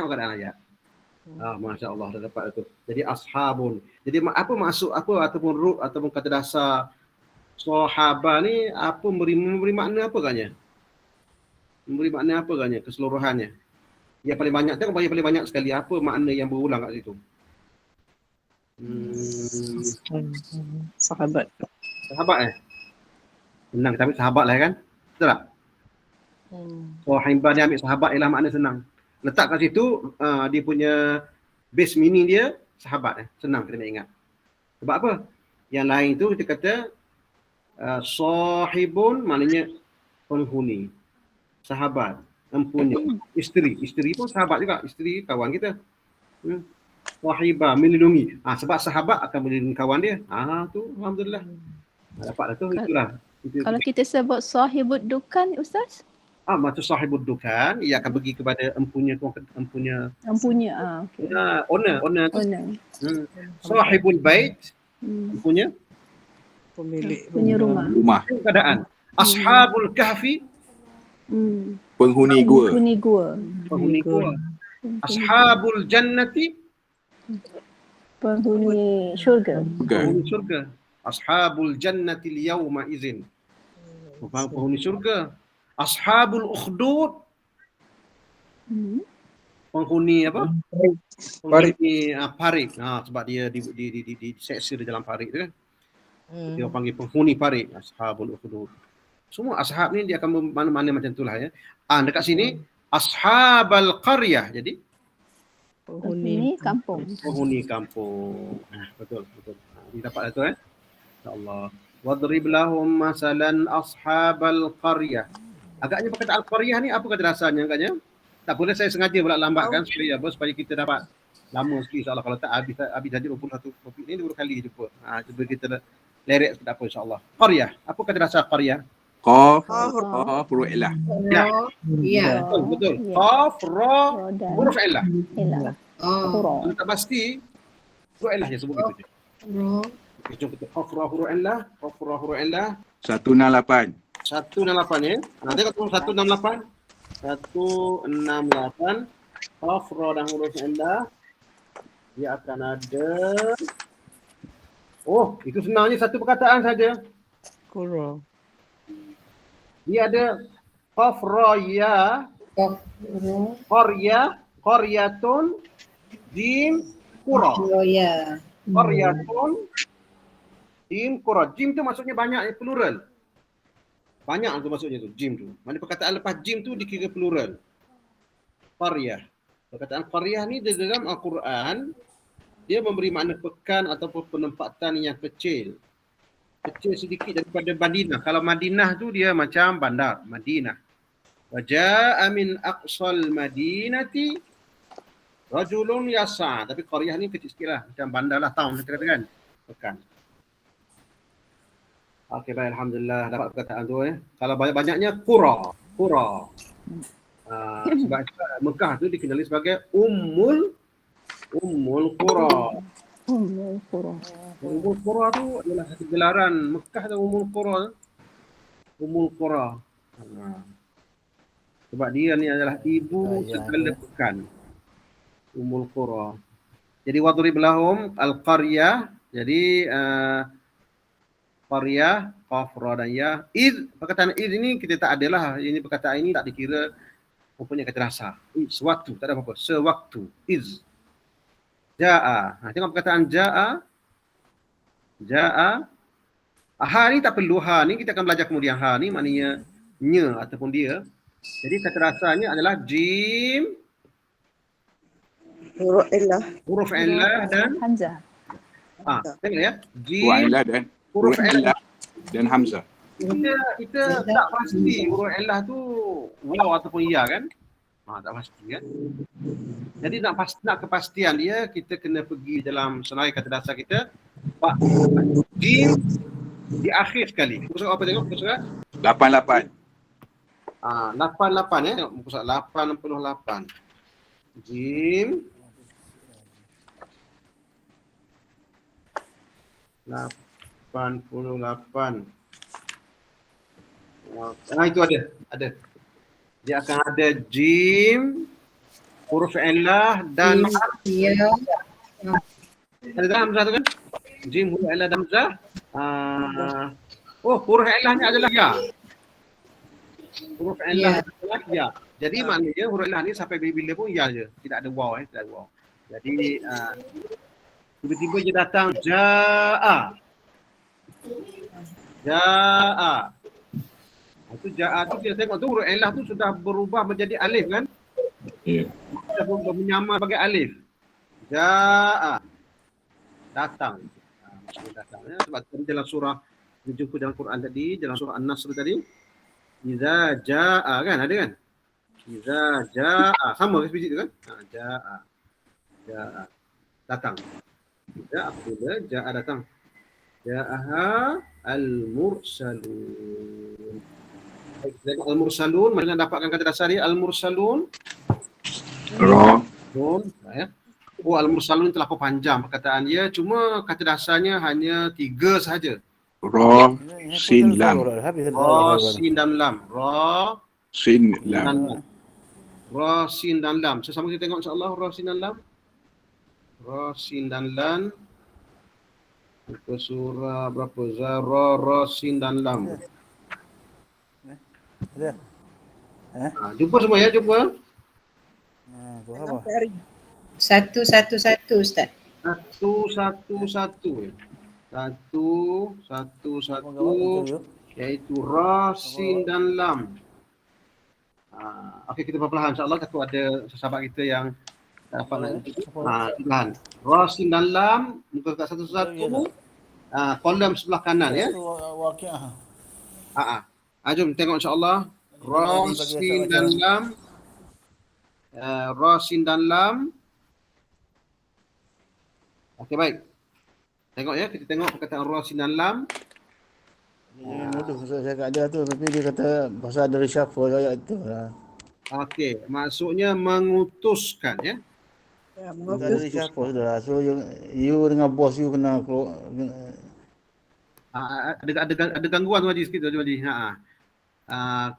Masya-Allah dah dapat itu. Jadi ashabun. Jadi apa maksud ataupun root ataupun kata dasar sahaba ni memberi makna apa agaknya? Memberi makna apa agaknya keseluruhannya? Yang paling banyak tengok paling banyak sekali apa makna yang berulang kat situ. Sahabat. Sahabat Senang kita ambil sahabat lah kan? Betul tak? Sahibah dia ambil sahabat ialah makna senang. Letak kat situ dia punya base meaning dia sahabat. Senang kita nak ingat. Sebab apa? Yang lain tu kita kata sahibun maknanya penghuni. Sahabat, empunya. Isteri pun sahabat juga. Isteri kawan kita. Sahibah, melindungi. Sebab sahabat akan melindungi kawan dia. Tu alhamdulillah. Dapatlah tu, itulah. Kalau kita sebut sahibud dukan, Ustaz? Maksud sahibud dukan, ia akan pergi kepada empunya. Okey. Owner tu. Owner. Sahibul bait, empunya. Pemilik Punya rumah. Keadaan. Ashabul kahfi, Penghuni gua. Penghuni gua. Ashabul jannati, Penghuni syurga. penghuni syurga. Ashabul jannati liyawma izin. Penghuni syurga. Ashabul ukhdud, penghuni apa? Penghuni parit. Sebab dia diseksa di dalam parit tu kan. Dia panggil penghuni parit. Ashabul ukhdud. Semua ashab ni dia akan mana-mana macam itulah ya. Dekat sini ashabal qaryah. Jadi Penghuni kampung. penghuni kampung. Betul. Ini dapat tu InsyaAllah. Wadrib lahum masalan ashabal qaryah. Agaknya perkataan qaryah ni apa kata rasanya agaknya? Tak boleh saya sengaja pula lambatkan supaya kita dapat lama sikit insya-Allah. Kalau tak habis saja 21 topik ni 2 kali jumpa. Cuba kita lerek tak apa insya-Allah. Qaryah. Apa kata rasa qaryah? Qaf, huruf ilah. Ya. Betul. Qaf, ra, huruf ilah. Kalau tak pasti huruf ilah je sebut gitu je. Jom kita qaf, ra, huruf ilah. Qaf, ra, huruf ilah. 168. 168 ya. Tengok tu 168. 168. Qaf, ra dan huruf ilah. Dia akan ada. Itu senangnya satu perkataan saja. Qura. Dia ada qaf, ra, ya, qaryatun, jim, qura. Qaryatun, jim, qura. Jim tu maksudnya banyak, plural. Banyak tu maksudnya tu, jim tu. Mana perkataan lepas jim tu dikira plural. Qaryah. Perkataan qaryah ni di dalam Al-Quran, dia memberi makna pekan ataupun penempatan yang kecil. Kecil sedikit daripada Madinah. Kalau Madinah tu dia macam bandar, Madinah. Wa jaa min aqsal madinati rajulun yasa. Tapi qaryah ni kecil sikitlah, macam bandar lah, town kita katakan. Pekan. Okey, baik, alhamdulillah dapat perkataan tu Kalau banyak-banyaknya qura. Sebab Mekah tu dikenali sebagai Ummul Qura. Ummul Qura tu adalah satu gelaran Mekah tu Ummul Qura. Sebab dia ni adalah ibu segala pekan. Ummul Qura. Jadi wadrib lahum al-qaryah. Jadi qaryah, qaf, ra dan ya. Perkataan id ini kita tak adalah. Ini perkataan ini tak dikira mempunyai kata rasa. Sewaktu, tak ada apa-apa. Sewaktu. Iz. Ja'a. Tengok perkataan ja'a. Ha ni tak perlu. Ha ni kita akan belajar kemudian. Ha ni maknanya nya ataupun dia. Jadi kata rasanya adalah jim. Huruf ilah dan Hamzah. tengok ya. Huruf Jim. ilah dan huruf ilah dan hamzah. Kita tak pasti huruf ilah tu waw ataupun ya kan? Tak pasti kan? Jadi nak kepastian dia, kita kena pergi dalam senarai kata dasar kita. Jim di akhir sekali. Muka surat apa tengok? Muka surat 88. 88 ya. Muka surat 88. Jim 88. Itu ada. Dia akan ada jim, huruf ilah dan ada hamzah tu kan? Jim, huruf ilah dan hamzah. Huruf ilahnya adalah ya. Huruf ilah adalah ya. Jadi maknanya huruf ilah ni sampai bila pun ya je. Tidak ada waw tidak ada waw. Jadi tiba-tiba dia datang jaa. Itu ja'a tu kita tengok tu huruf ilah tu sudah berubah menjadi alif kan? Ya. Sudah berubah menyamar sebagai alif. Ja'a. Datang. Maksudnya datang. Ya. Sebab tadi dalam surah kita jumpa dalam Quran tadi, dalam surah An-Nasr tadi. Iza ja'a kan? Ada kan? Iza ja'a. Sama ke sebiji tu kan? Ja'a. Ja'a. Datang. Iza apabila ja'a datang. Ja'aha al-mursalun. Al-mursalun, mana dapatkan kata dasar dia? Al-mursalun. Ra. Ya. Oh, al-mursalun terlalu panjang perkataan dia. Cuma kata dasarnya hanya 3 sahaja. Ra. Sin lam. Ra, sin dan lam. Ra, Sin dan lam. lam. Ra, sin dan lam. Sesama kita tengok insyaAllah. Ra, sin dan lam. Ra, sin dan lam. Muka surah berapa? Zara, Ra, sin dan lam. Jumpa semua ya, jumpa. Satu Ustaz. Satu. Iaitu Ra, sin dan lam. Okey, kita perlahan insyaAllah. Takut ada sahabat kita yang dapat nak perlahan. Ra, sin dan lam. Muka kat satu-satu. Kolom sebelah kanan ya. Jom tengok insyaAllah. Ra, sin dan lam. Ra, sin dan lam. Okey, baik. Tengok ya, kita tengok perkataan Ra, sin dan lam. Mudah saya kat dia tu, tapi dia kata pasal ada reshuffle ayat tu lah. Okey, maksudnya mengutuskan ya. Tak ada reshuffle tu lah. So you dengan bos you kena keluar. Ada gangguan tu Haji sikit tu Haji.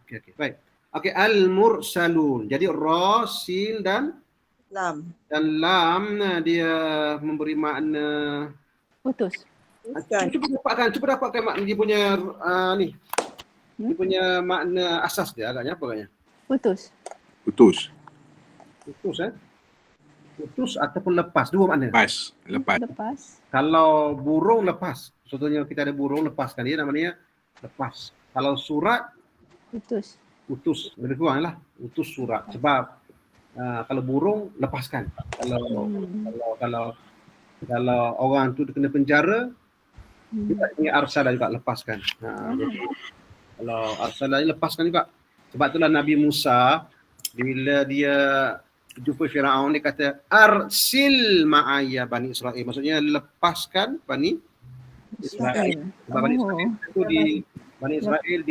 Okey, baik. Okey, al-mursalun. Jadi Ra, sin dan Lam. lam dia memberi makna Putus. Cuba dapatkan makna dia punya ni. Dia punya makna asas dia agaknya apa agaknya? Putus. Putus. Putus Putus ataupun lepas, dua makna. Lepas. Kalau burung lepas. Contohnya kita ada burung lepaskan dia namanya lepas. Kalau surat utus. Lebih kurang lah utus surat. Sebab kalau burung lepaskan. Kalau orang tu kena penjara, kita punya arsalah juga lepaskan. Jadi kalau arsalah lepaskan juga. Sebab itulah Nabi Musa bila dia jumpa Firaun dia kata arsil ma'aya Bani Israel. Maksudnya lepaskan Bani Israel. Sebab Bani Israel itu Bani Israel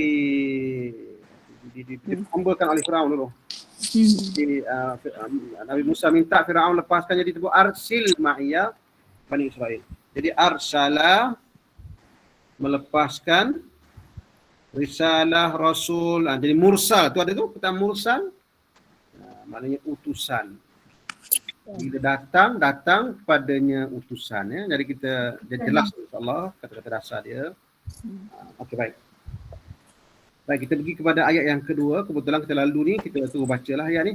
dihambakan oleh Firaun dulu. Jadi Nabi Musa minta Firaun lepaskan, jadi disebut arsil ma'aya Bani Israel. Jadi arsala melepaskan, risalah rasul. Jadi mursal tu ada tu, kata mursal maknanya utusan. Bila datang kepadanya utusan ya. Jadi kita jelas insya-Allah kata-kata dasar dia. Okey, baik. Baik, kita pergi kepada ayat yang kedua. Kebetulan kita lalu ni, kita suruh bacalah ayat ni.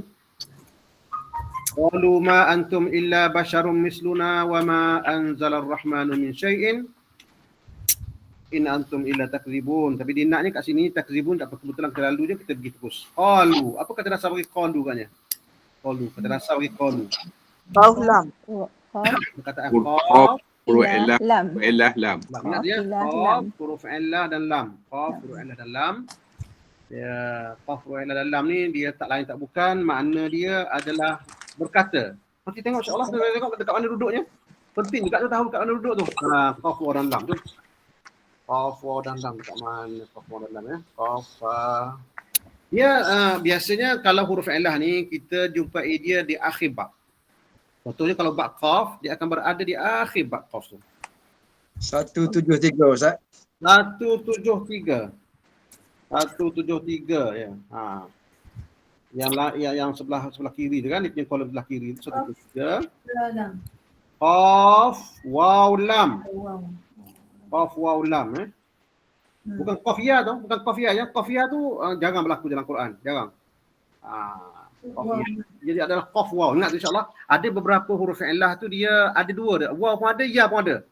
Qalu ma antum illa basyarum misluna wa ma anzalar rahmanu min syai'in in antum illa takzibun. Tapi dia naknya kat sini takzibun, tak apa, kebetulan terlalu je kita pergi terus. Qalu, apa kata dasar bagi qalu katnya? Qalu, kata dasar bagi qalu. Qaf lam. Perkataan Qaf, huruf lam. lam. Ingat dia qaf, huruf illah dan lam. Qaf, huruf illah dan lam. Dia qaf, huruf illah dan lam ni dia tak lain tak bukan, makna dia adalah berkata. Nanti tengok insya-Allah, tengok dekat mana duduknya. Penting juga tu tahu dekat mana duduk tu. Qaf dan lam tu. Qaf dan lam dekat mana qaf dan lam ya? Qaf. Biasanya kalau huruf illah ni kita jumpai dia di akhir bab. Contohnya kalau bab qaf dia akan berada di akhir bab qaf tu. 173 Ustaz. 173 ya. Yang sebelah kiri tu kan, dia punya kolom sebelah kiri tu 173. Qaf waw lam. Qaf waw lam Bukan qafiyah tu, bukan qafiyah ya. Qafiyah tu jarang berlaku dalam Quran, jarang. Qafiyah. Jadi adalah qaf waw. Ingat insya-Allah ada beberapa huruf illah tu dia ada dua dah. Waw pun ada, ya pun ada.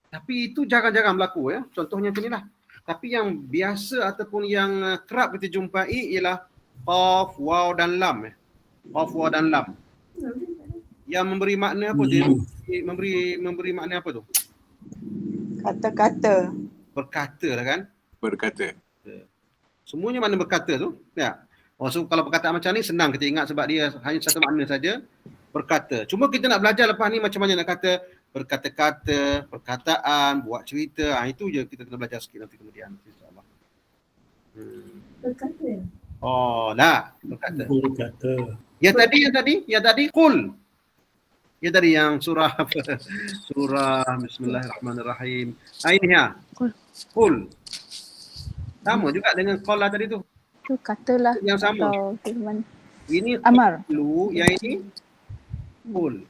Tapi itu jarang-jarang berlaku ya. Contohnya macam inilah. Tapi yang biasa ataupun yang kerap kita jumpai ialah qaf, waw dan lam. Qaf, waw dan lam. Yang memberi makna apa dia? Memberi makna apa tu? Kata-kata. Berkata lah kan? Berkata. Semuanya makna berkata tu. Ya. So kalau perkataan macam ni senang kita ingat sebab dia hanya satu makna saja. Berkata. Cuma kita nak belajar lepas ni macam mana nak kata berkata-kata, perkataan, buat cerita. Itu je kita kena belajar sikit nanti kemudian. InsyaAllah. Berkata. Oh, dah. Berkata. Berkata. Yang tadi qul. Yang tadi yang surah apa? Surah Bismillahirrahmanirrahim. Ini ya. Qul. Sama juga dengan qala tadi tu. Tu katalah Yang sama. atau firman. Ini Amar. lu, yang ini qul.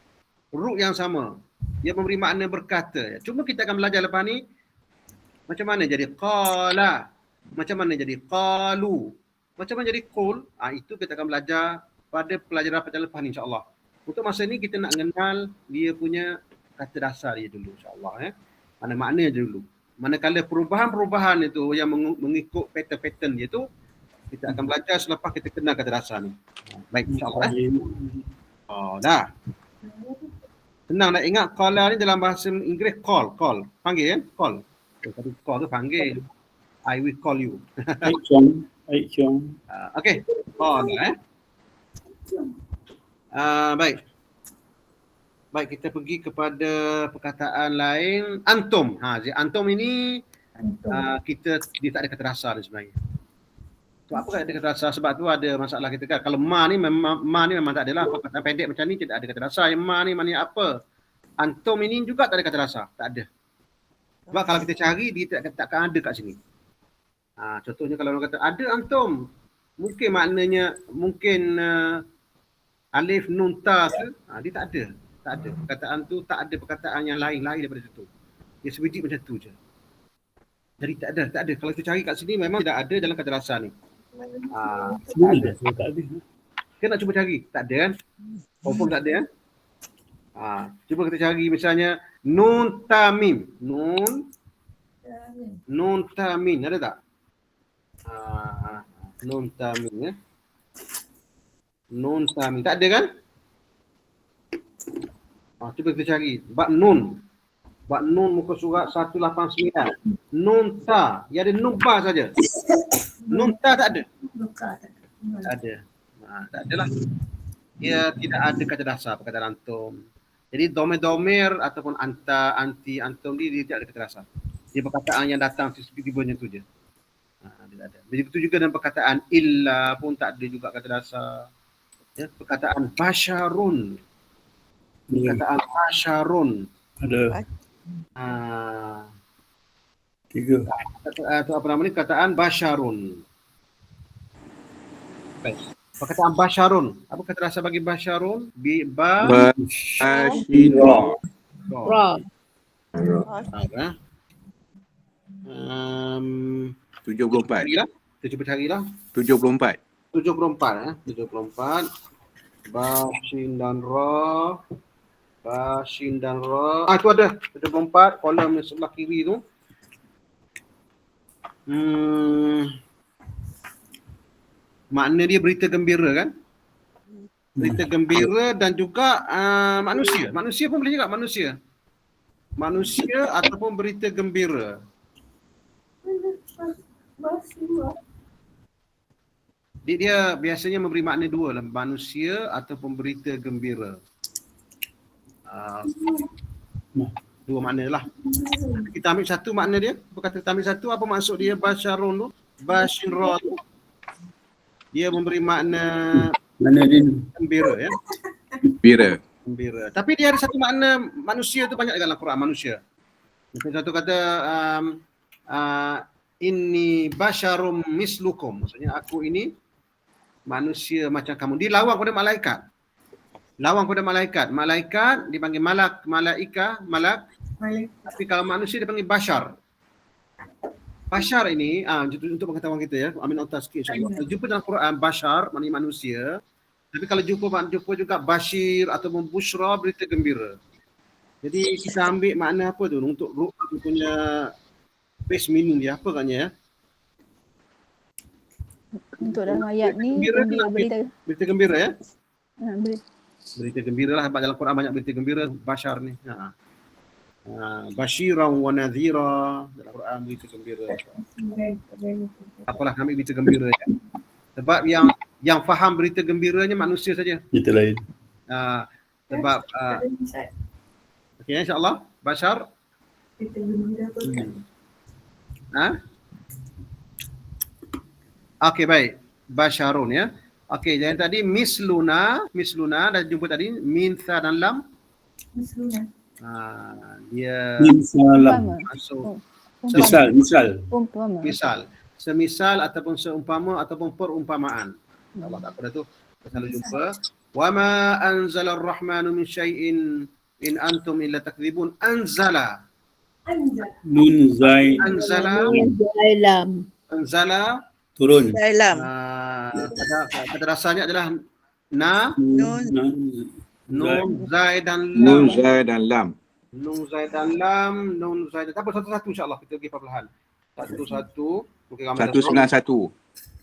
Huruf yang sama. Dia memberi makna berkata. Cuma kita akan belajar lepas ni macam mana jadi qala, macam mana jadi qalu, macam mana jadi qul. Itu kita akan belajar pada pelajaran lepas ni insya-Allah. Untuk masa ni kita nak kenal dia punya kata dasar dia dulu insya-Allah. Mana makna dia dulu. Manakala perubahan-perubahan itu yang mengikut pattern-pattern dia tu kita akan belajar selepas kita kenal kata dasar ni. Baik insya-Allah. Oh, dah. Senang nak ingat qala ni dalam bahasa Inggeris call. Panggil kan? Call. Tadi call tu panggil. I will call you. Aisyong. Okey. Call baik. Baik, kita pergi kepada perkataan lain. Antum. Antum ini dia tak ada kata dasar ni sebenarnya. Sebab apa ada kata dasar? Sebab tu ada masalah kita kan. Kalau ma ni memang tak adalah. Perkataan pendek macam ni tidak ada kata dasar. Yang ma ni maknanya apa? Antum ini juga tak ada kata dasar. Tak ada. Sebab kalau kita cari dia takkan ada kat sini. Contohnya kalau orang kata ada antum. Mungkin maknanya alif nun ta ke? Dia tak ada. Tak ada. Perkataan tu tak ada perkataan yang lain daripada situ. Dia sebiji macam tu je. Jadi tak ada. Kalau kita cari kat sini memang tidak ada dalam kata dasar ni. Tak ada. Kita nak cuba cari. Tak ada kan? Confirm tak ada kan? Cuba kita cari misalnya nun tamim. Nun tamim. Ada tak? Nun tamim ya. Nun tamim. Tak ada kan? Cuba kita cari. Bab nun muka surat 189. Nun ta. Dia ada nun ba saja. Nun ta tak ada. Tak ada. Tak adalah. Dia tidak ada kata dasar perkataan antum. Jadi domir ataupun anta, anti, antum dia tidak ada kata dasar. Dia perkataan yang datang tiba-tibanya tu je. Dia tak ada. Begitu juga dengan perkataan illa pun tak ada juga kata dasar. Ya, perkataan basyarun. Perkataan basyarun. Ada. 3. Apa nama ni? Perkataan basyarun. Baik. Perkataan basyarun. Apa kata dasar bagi basyarun? Basyira. Ra. 74. Kita cuba carilah. 74. 74. Basin dan ra. Itu ada 74 kolom sebelah kiri tu. Makna dia berita gembira kan? Berita gembira dan juga manusia. Manusia pun boleh juga manusia. Manusia ataupun berita gembira. Dia biasanya memberi makna dua lah. Manusia ataupun berita gembira. Dua makna lah. Kita ambil satu makna dia. Berkata kita ambil satu, apa maksud dia basyarun tu? Basyira tu. Dia memberi makna gembira ya. Gembira. Tapi dia ada satu makna manusia tu banyak dalam Quran manusia. Satu kata inni basyarum mislukum. Maksudnya aku ini manusia macam kamu. Dia lawang pada malaikat. Malaikat dipanggil malak, malak. Tapi kalau manusia dipanggil basyar. Basyar ini untuk pengetahuan kita ya, ambil nota sikit insya-Allah. Jumpa dalam Quran basyar maknanya manusia. Tapi kalau jumpa juga basyir ataupun busyra berita gembira. Jadi kita ambil makna apa tu untuk ruh punya base meaning dia apa katnya ya? Untuk dalam ayat ni Gembira ke gembira nak berita. Berita gembira ya? Berita. Berita gembira lah, sebab dalam Quran banyak berita gembira Bashar ni. Bashiran wa nadhira, dalam Quran berita gembira. Apalah kami berita gembira ya. Sebab yang faham berita gembiranya manusia saja. Itu lain. Sebab okey insya-Allah Bashar. Okey baik. Basharun ya. Okey, jadi tadi misluna dah jumpa tadi min tha dan lam. Misluna. Dia Salam. masuk Umpama. semisal ataupun seumpama ataupun perumpamaan. Allah tak pernah tu kita selalu jumpa. Wa ma anzala ar-rahmanu min syai'in in antum illa takdzibun. Anzala. Nun zai Anzala turun. Dalam. kata dasarnya adalah Nun. nun zai dan Nun, lam. Zai dan Lam. Nun zai dan lam, nun zai dan apa satu-satu insya-Allah kita pergi perlahan. Satu-satu. Mungkin ramai 191.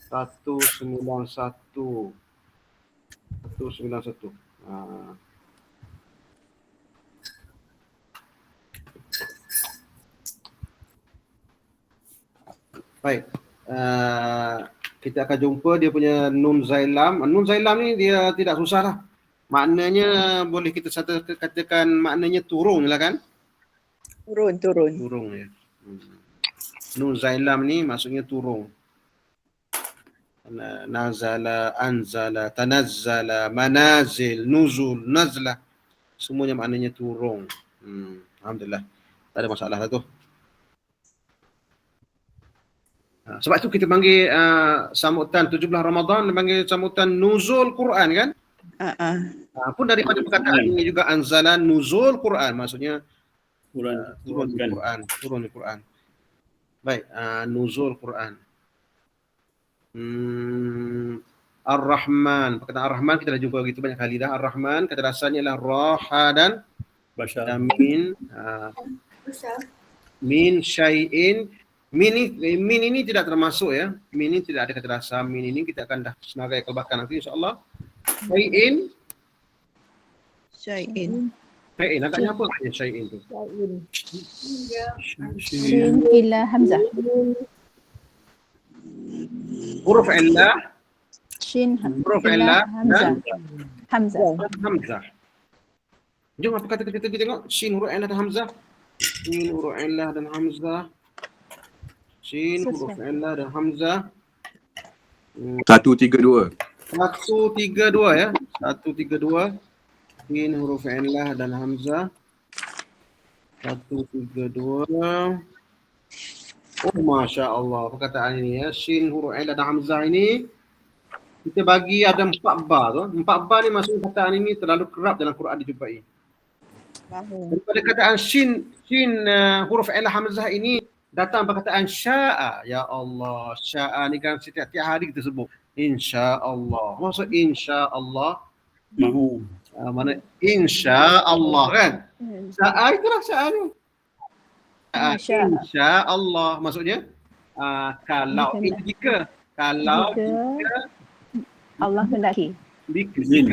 191. Baik. Kita akan jumpa dia punya nun zailam. Nun zailam ni dia tidak susah lah. Maknanya boleh kita katakan maknanya turun lah kan? Turun. Turun ya. Nun zailam ni maksudnya turun. Nazala, anzala, tanazzala, manazil, nuzul, nazlah. Semuanya maknanya turun. Alhamdulillah. Tak ada masalah lah tu. Sebab tu kita panggil sambutan 17 Ramadan, dia panggil sambutan nuzul Quran kan? Pun daripada perkataan ini juga anzalan nuzul Quran, maksudnya turun Quran. Baik, nuzul Quran. Ar-Rahman, perkataan Ar-Rahman kita dah jumpa begitu banyak kali dah. Ar-Rahman kata dasarnya adalah raha dan Bashar. min syai'in. Min ini tidak termasuk ya. Min ini tidak ada kata dasar. Min ini kita akan dah senarai kelbakan nanti insya-Allah. Syai'in agaknya apa katanya syai'in tu? Shin ila hamzah. Huruf illah, Shin huruf ila illah hamzah. hamzah. Jom apa kata kita tengok shin huruf illah dan hamzah. Shin huruf illah dan hamzah. Shin huruf illah dan hamzah. 132. 132 ya. 132. Shin huruf illah dan hamzah. 132. Oh Masya Allah perkataan ini ya. Shin huruf illah dan hamzah ini kita bagi ada 4 bar tu. 4 bar ni maksud perkataan ini terlalu kerap dalam Quran dijumpai. Daripada kataan shin huruf illah hamzah ini datang perkataan sya'a. Ya Allah, sya'a ni kan setiap hari kita sebut insya-Allah. Maksud insya-Allah Mahu. mana insya-Allah kan? Sya'a itulah sya'a ni. Insya-Allah maksudnya kalau jika Allah kehendaki. Izin.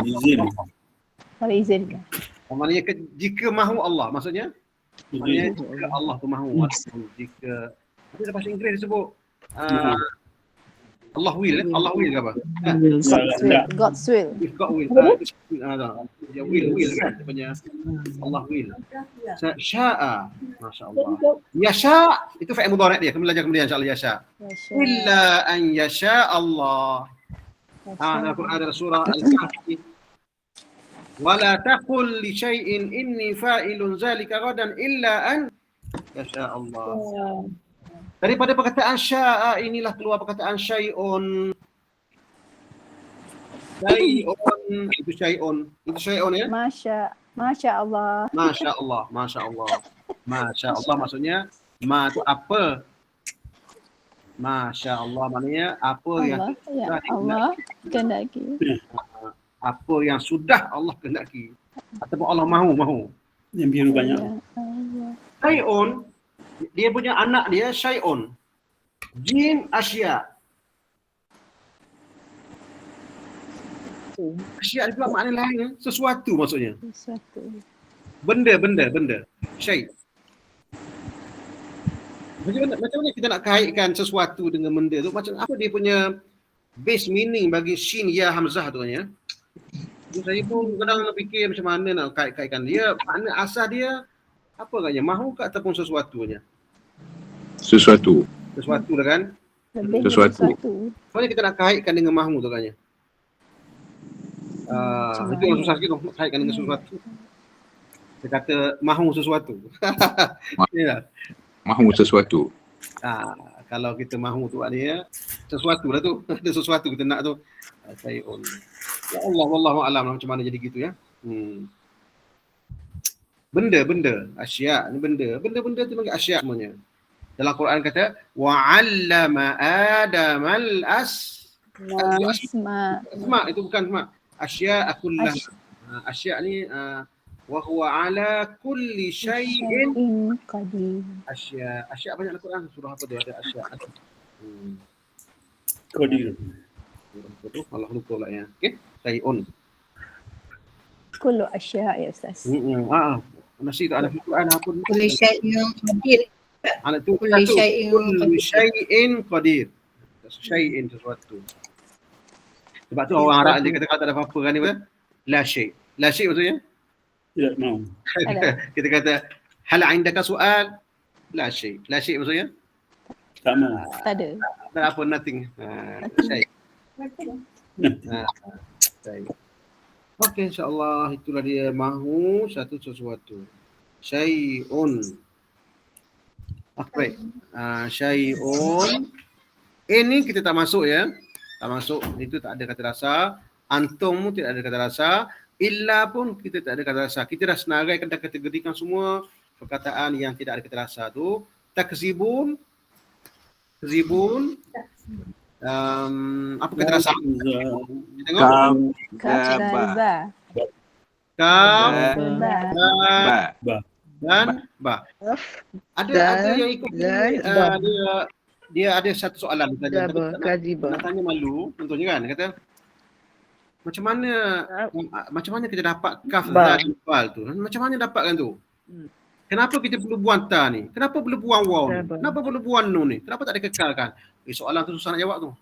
Kalau izinkan. Maknanya jika mahu Allah maksudnya maknanya jika Allah tu mahu jika ada bahasa Inggeris disebut Allah will ke apa? God's will. If God will. Dia will kan sebenarnya Allah will. Sya'a. Masya-Allah. Yasha itu fi'il mudhari' dia. Kita belajar kemudian insya-Allah yasha. Illa an yasha Allah. Dalam Quran ada surah Al-Kahfi. Wala taqul li syai'in inni fa'ilun zalika ghadan illa an yasha Allah. Daripada perkataan sya'a inilah keluar perkataan syai'un. Itu syai'un ya. Masya Allah. Masya Allah maksudnya ma itu apa? Masya Allah maknanya apa yang Allah kehendaki. Apa yang sudah Allah kehendaki ataupun Allah mahu. Yang biru banyak. Syai'un Dia punya anak dia syai'un. Jim asya. Asya ni pula makna lain. Sesuatu maksudnya. Sesuatu. Benda. Syai'. Macam mana kita nak kaitkan sesuatu dengan benda tu? Macam apa dia punya base meaning bagi shin ya hamzah tu kan ya? Saya pun kadang nak fikir macam mana nak kaitkan dia. Makna asal dia apa katnya? Mahu ke ataupun sesuatunya? Sesuatu. Sesuatu dah kan? Lebih Sesuatu. dari sesuatu. Macam mana kita nak kaitkan dengan mahu tu katnya? Itu yang susah sikit tu, nak kaitkan dengan sesuatu. Dia kata mahu sesuatu. Ya. Mahu sesuatu. Kalau kita mahu tu maknanya sesuatu lah tu. Ada sesuatu kita nak tu. Syai'un. Ya Allah, wallahu a'lam macam mana jadi gitu ya. Benda. Asya' ni benda. Benda-benda tu panggil asya' semuanya. Dalam Quran kata wa'allama adamal Asma. asma' itu bukan asma'. Asya' kullah. Asya' ni wa huwa ala kulli syai'in qadir. Asya' banyak dalam Quran. Surah apa tu ada asya'. Qadir. Allah lupa pula ya. Okey. Syai'un. Kullu asya' ya Ustaz. Nasi tak ada Quran apa pun. Kulli syai'in qadir. Anak tu Kulli syai'in kullu syai'in qadir. Syai'in sesuatu. Sebab tu orang Arab dia kata kalau tak ada apa-apa kan dia la syai'. La syai' maksudnya Tidak mahu. kita kata hal indaka soal la syai'. La syai' maksudnya Tak mahu. Tak ada. tak apa nothing. Syai'. Syai'. Okey, insya-Allah itulah dia mahu satu sesuatu. Syai'un. Baik. Syai'un. Ini kita tak masuk ya. Tak masuk. Itu tak ada kata rasa. Antum tidak ada kata rasa. Illa pun kita tak ada kata rasa. Kita dah senaraikan dan kategorikan semua perkataan yang tidak ada kata rasa tu. Takzibun. Apa kata rasa? Kita tengok. Kadzaba. Kaf Ba. dan ba. Ada yang ikut dia ada satu soalan saja. Nak tanya malu contohnya kan kata macam mana kita dapat kaf dan bal tu? Macam mana dapatkan tu? Kenapa kita perlu buang ta ni? Kenapa perlu buang waw ni? Kenapa perlu buang nun ni? Kenapa tak dikekalkan? Soalan tu susah nak jawab tu.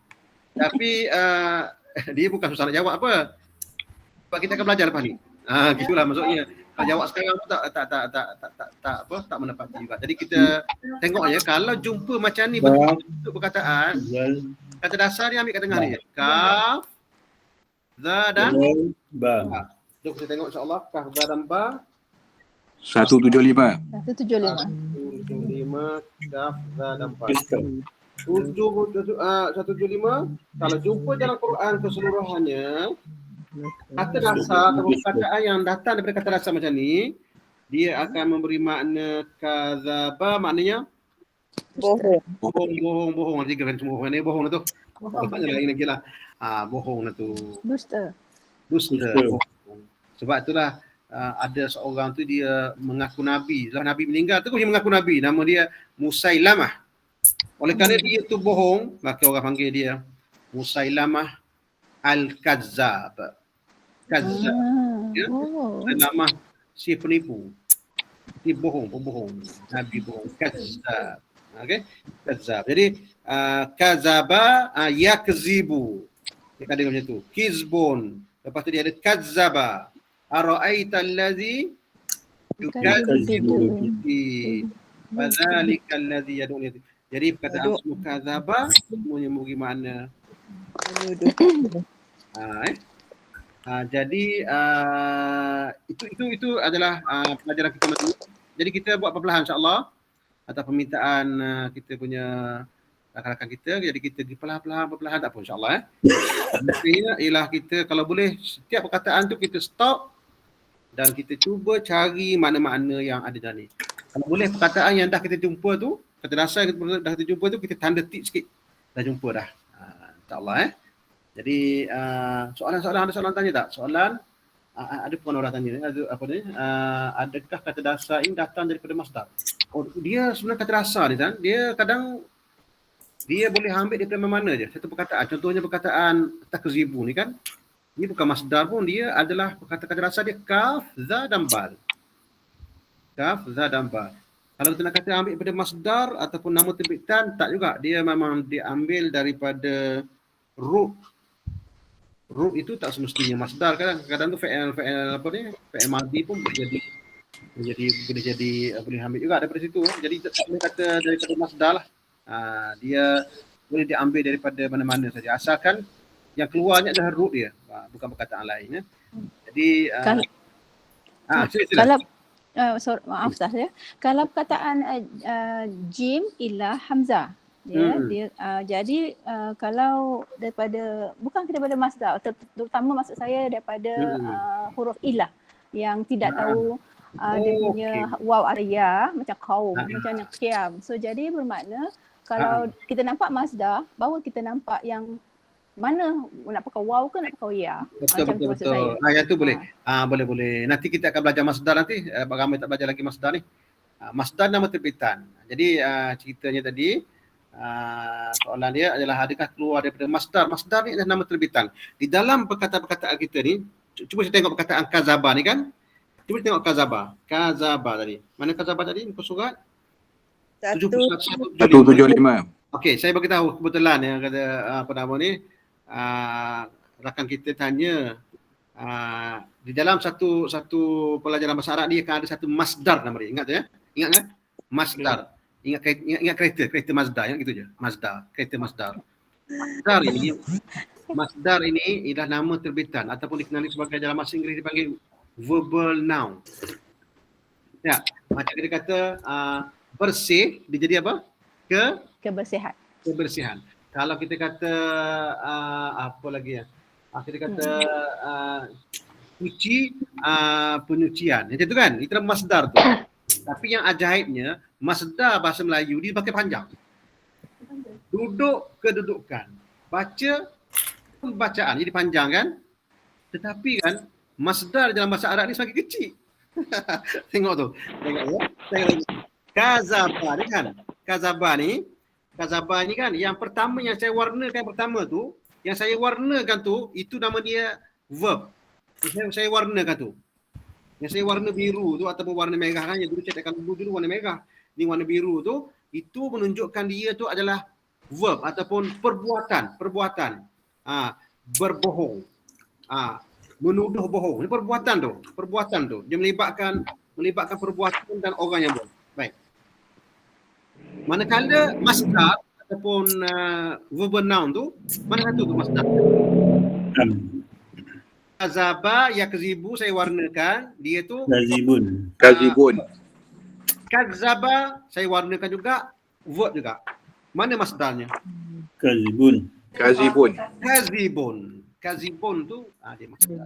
Tapi dia bukan susah nak jawab apa. Sebab kita akan belajar lepas ni. Gitulah maksudnya. Kalau jawab sekarang tu tak menepati juga. Jadi kita tengok ya kalau jumpa macam ni bentuk perkataan, kata dasar dia ambil kat tengah ni. Kaf, za dan Ba. Jom kita tengok insya-Allah kaf, za dan ba. 175. 175 kaf, za dan ba. 175 kalau jumpa dalam Quran keseluruhannya kata dasar atau perkataan yang datang daripada kata dasar macam ni dia akan memberi makna kadzaba maknanya bohong tiga kan semua ni bohong lah tu maknanya lain lagi lah bohong lah tu dusta. Sebab itulah ada seorang tu dia mengaku nabi setelah nabi meninggal tu dia mengaku nabi nama dia Musailamah. Oleh kerana dia tu bohong maka orang panggil dia Musailamah Al-Kazzab. Kazzab. Nama si penipu. Dia pembohong. Nabi bohong. Kazzab. Okey? Kazzab. Jadi kazaba yakzibu. Dia kata macam tu. Kizbun. Lepas tu dia ada kazzaba. Ara'aita allazi yukadzibu bi fadzalika allazi yad'u. Jadi perkataan semua kazaba semuanya memberi makna jadi itu adalah pelajaran kita malam. Jadi kita buat perlahan insya-Allah atas permintaan kita punya rakan-rakan kita. Jadi kita perlahan tak apa insya-Allah Intinya ialah kita kalau boleh setiap perkataan tu kita stop dan kita cuba cari makna-makna yang ada dalam ni. Kalau boleh perkataan yang dah kita jumpa tu, kata dasar yang dah kita jumpa tu kita tanda tik sikit. Dah jumpa dah. InsyaAllah Jadi soalan-soalan ada soalan tanya tak? Soalan ada pun orang tanya ada apa ni, adakah kata dasar ini datang daripada masdar? Oh, dia sebenarnya kata dasar ni kan, dia kadang dia boleh ambil daripada mana je satu perkataan. Contohnya perkataan takzibu ni kan, ini bukan masdar pun, dia adalah kata dasar dia kaf, za dan bal. Kaf, za dan bal. Kalau kita nak kata ambil daripada masdar ataupun nama terbitan, tak juga. Dia memang diambil daripada root. Root itu tak semestinya masdar kan. Kadang tu fi'il apa ni? Fi'il madhi pun boleh ambil juga daripada situ. Jadi tak boleh kata daripada masdar lah. Dia boleh diambil daripada mana-mana saja. Asalkan yang keluarnya adalah root dia. Bukan perkataan lain. Ya. Jadi kalau maaf Ustaz ya. Kalau perkataan jim ilah hamzah jadi kalau daripada bukan daripada masdar, terutama maksud saya daripada huruf ilah yang tidak tahu dia punya waw atau ya, macam kaum, macam yang qiyam. So jadi bermakna kalau kita nampak masdar, baru kita nampak yang mana nak pakai waw ke nak pakai ya. Betul. Yang tu boleh. Boleh. Nanti kita akan belajar masdar nanti. Ramai tak belajar lagi masdar ni. Masdar nama terbitan. Jadi ceritanya tadi soalan dia adalah adakah keluar daripada masdar. Masdar ni adalah nama terbitan. Di dalam perkataan-perkataan kita ni, cuba saya tengok perkataan kazaba ni kan. Cuba tengok kazaba. Kazaba tadi. Mana kazaba tadi? Muka surat 175. Okey, saya bagi tahu kebetulan yang kata apa nama ni, rakan kita tanya di dalam satu pelajaran bahasa Arab dia akan ada satu masdar nama dia. Ingat tu ya? Ingat kan? Masdar. Ingat kereta Mazda, ingat gitu je. Mazda, kereta Mazda. Masdar ini ialah nama terbitan ataupun dikenali sebagai dalam bahasa Inggeris dipanggil verbal noun. Ya, macam kita kata bersih, dia jadi apa? Kebersihan. Kalau kita kata apa lagi ya? Kita kata cuci, penyucian. Macam tu kan? Itu adalah masdar tu. Tapi yang ajaibnya, masdar bahasa Melayu dia pakai panjang. Duduk, kedudukan. Baca, pembacaan. Jadi panjang kan? Tetapi kan, masdar dalam bahasa Arab ni semakin kecil. Tengok tu. Tengok ya. Kazaba ni kan? Kazaba ni kan, yang pertama yang saya warnakan tu, itu nama dia verb. Saya warnakan tu. Yang saya warna biru tu ataupun warna merah kan, yang dulu cetakan dulu warna merah. Ni warna biru tu, itu menunjukkan dia tu adalah verb ataupun perbuatan. Berbohong. Menuduh bohong. Ini perbuatan tu. Dia melibatkan perbuatan dan orang yang bohong. Baik. Manakala masdar ataupun verbal noun tu, mana satu tu masdar? Kazaba, yakzibu saya warnakan, dia tu Kazibun. Kazaba saya warnakan juga, verb juga. Mana masdarnya? Kazibun. Kazibun tu dia masdar.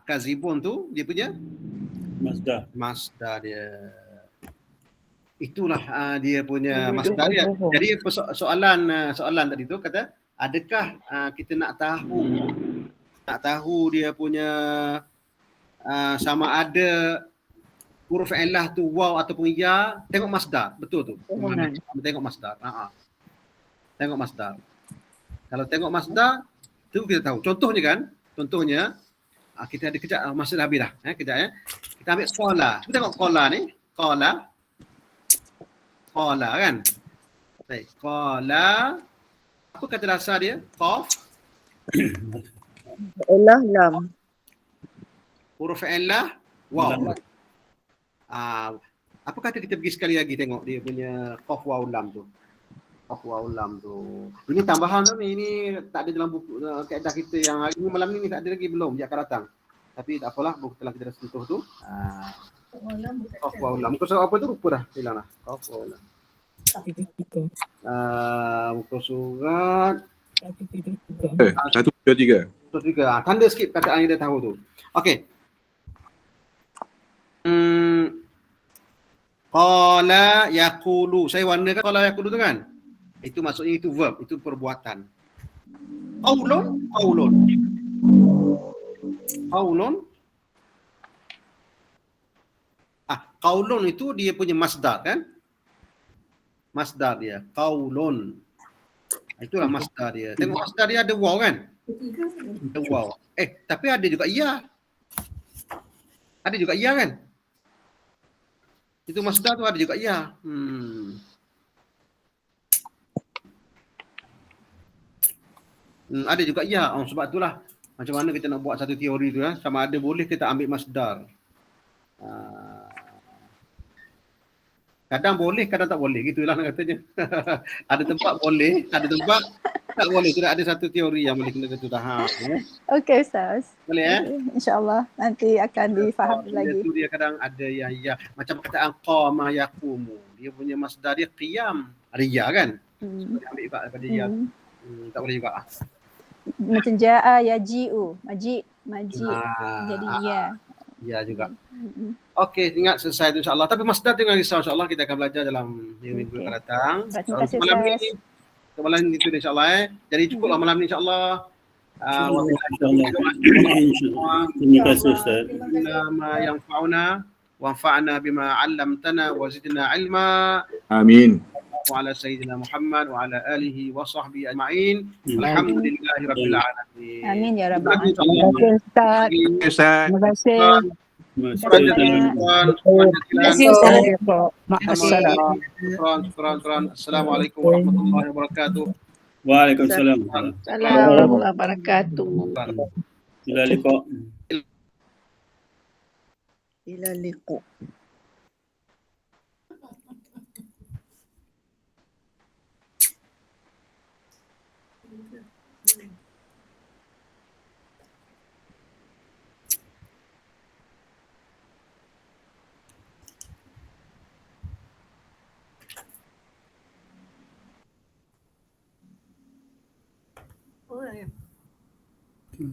Kazibun tu dia punya masdar dia. Itulah dia punya masdar dia. Jadi soalan tadi tu kata, adakah kita nak tahu dia punya sama ada huruf illah tu waw ataupun ya, tengok masdar. Betul tu. Tengok masdar. Tengok masdar. Kalau tengok masdar tu kita tahu. Contohnya kita ada kejap masa dah habis dah. Kejap ya. Kita ambil qala. Cuba tengok qala ni. Qala kan. Baik, qala. Apa kata dasar dia? Qaf. Illah lam. Huruf illah waw. Apa kata kita pergi sekali lagi tengok dia punya qaf waw lam tu. Ini tambahan tu ni. Ini tak ada dalam buku kaedah kita yang hari ni malam ni tak ada lagi, belum. Dia akan datang. Tapi tak apalah, buku telah kita dah sentuh tu. Qaf waw lam. Muka surat apa tu? Lupa dah. Hilang dah. Qaf waw lam. Muka surat 123. Tanda skip kataan yang dia tahu tu. Okey. Qala yaqulu. Saya warnakan qala yaqulu tu kan? Itu maksudnya itu verb, itu perbuatan. Qaulun. Qaulun. Qaulun itu dia punya masdar kan? Masdar dia. Qaulun. Itulah masdar dia. Tengok masdar dia ada waw kan? Ada waw. Tapi ada juga ya. Ada juga ya kan? Itu masdar tu ada juga ya. Ada juga ya. Sebab itulah macam mana kita nak buat satu teori tu ya. Sama ada boleh kita ambil masdar. Kadang boleh, kadang tak boleh. Gitulah katanya. Ada tempat boleh, ada tempat tak boleh. Tidak ada satu teori yang boleh kena kata tahap. Okey Ustaz. Boleh InsyaAllah nanti akan difahami lagi. Dia kadang ada ya. Macam perkataan qama yaqumu. Dia punya masdar dia qiyam. Ada ya kan? Dia ambil ibad daripada ya. Tak boleh juga. Macam ja'a yaji'u. Maji. Jadi ya. Ya juga. Okey, ingat selesai tu insya-Allah. Tapi masdar jangan risau, insya-Allah kita akan belajar dalam minggu akan datang. Terima kasih Malam Ustaz. ni malam ni itu insya-Allah. Jadi cukuplah malam ni insya-Allah. Terima kasih Ustaz. Ma yanfa'una wanfa'na bima 'allamtana wa zidna 'ilma. Amin. Wa ala sayyidina Muhammad wa ala alihi wa sahbihi ajma'in. Alhamdulillahi rabbil alamin. Amin ya rabbal alamin. Terima kasih Ustaz. Ustaz. Terima kasih. Terima kasih. Assalamualaikum warahmatullahi wabarakatuh. Waalaikumsalam. Assalamualaikum warahmatullahi wabarakatuh. Ila liqa. Ila liqa.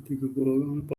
Tiga puluh.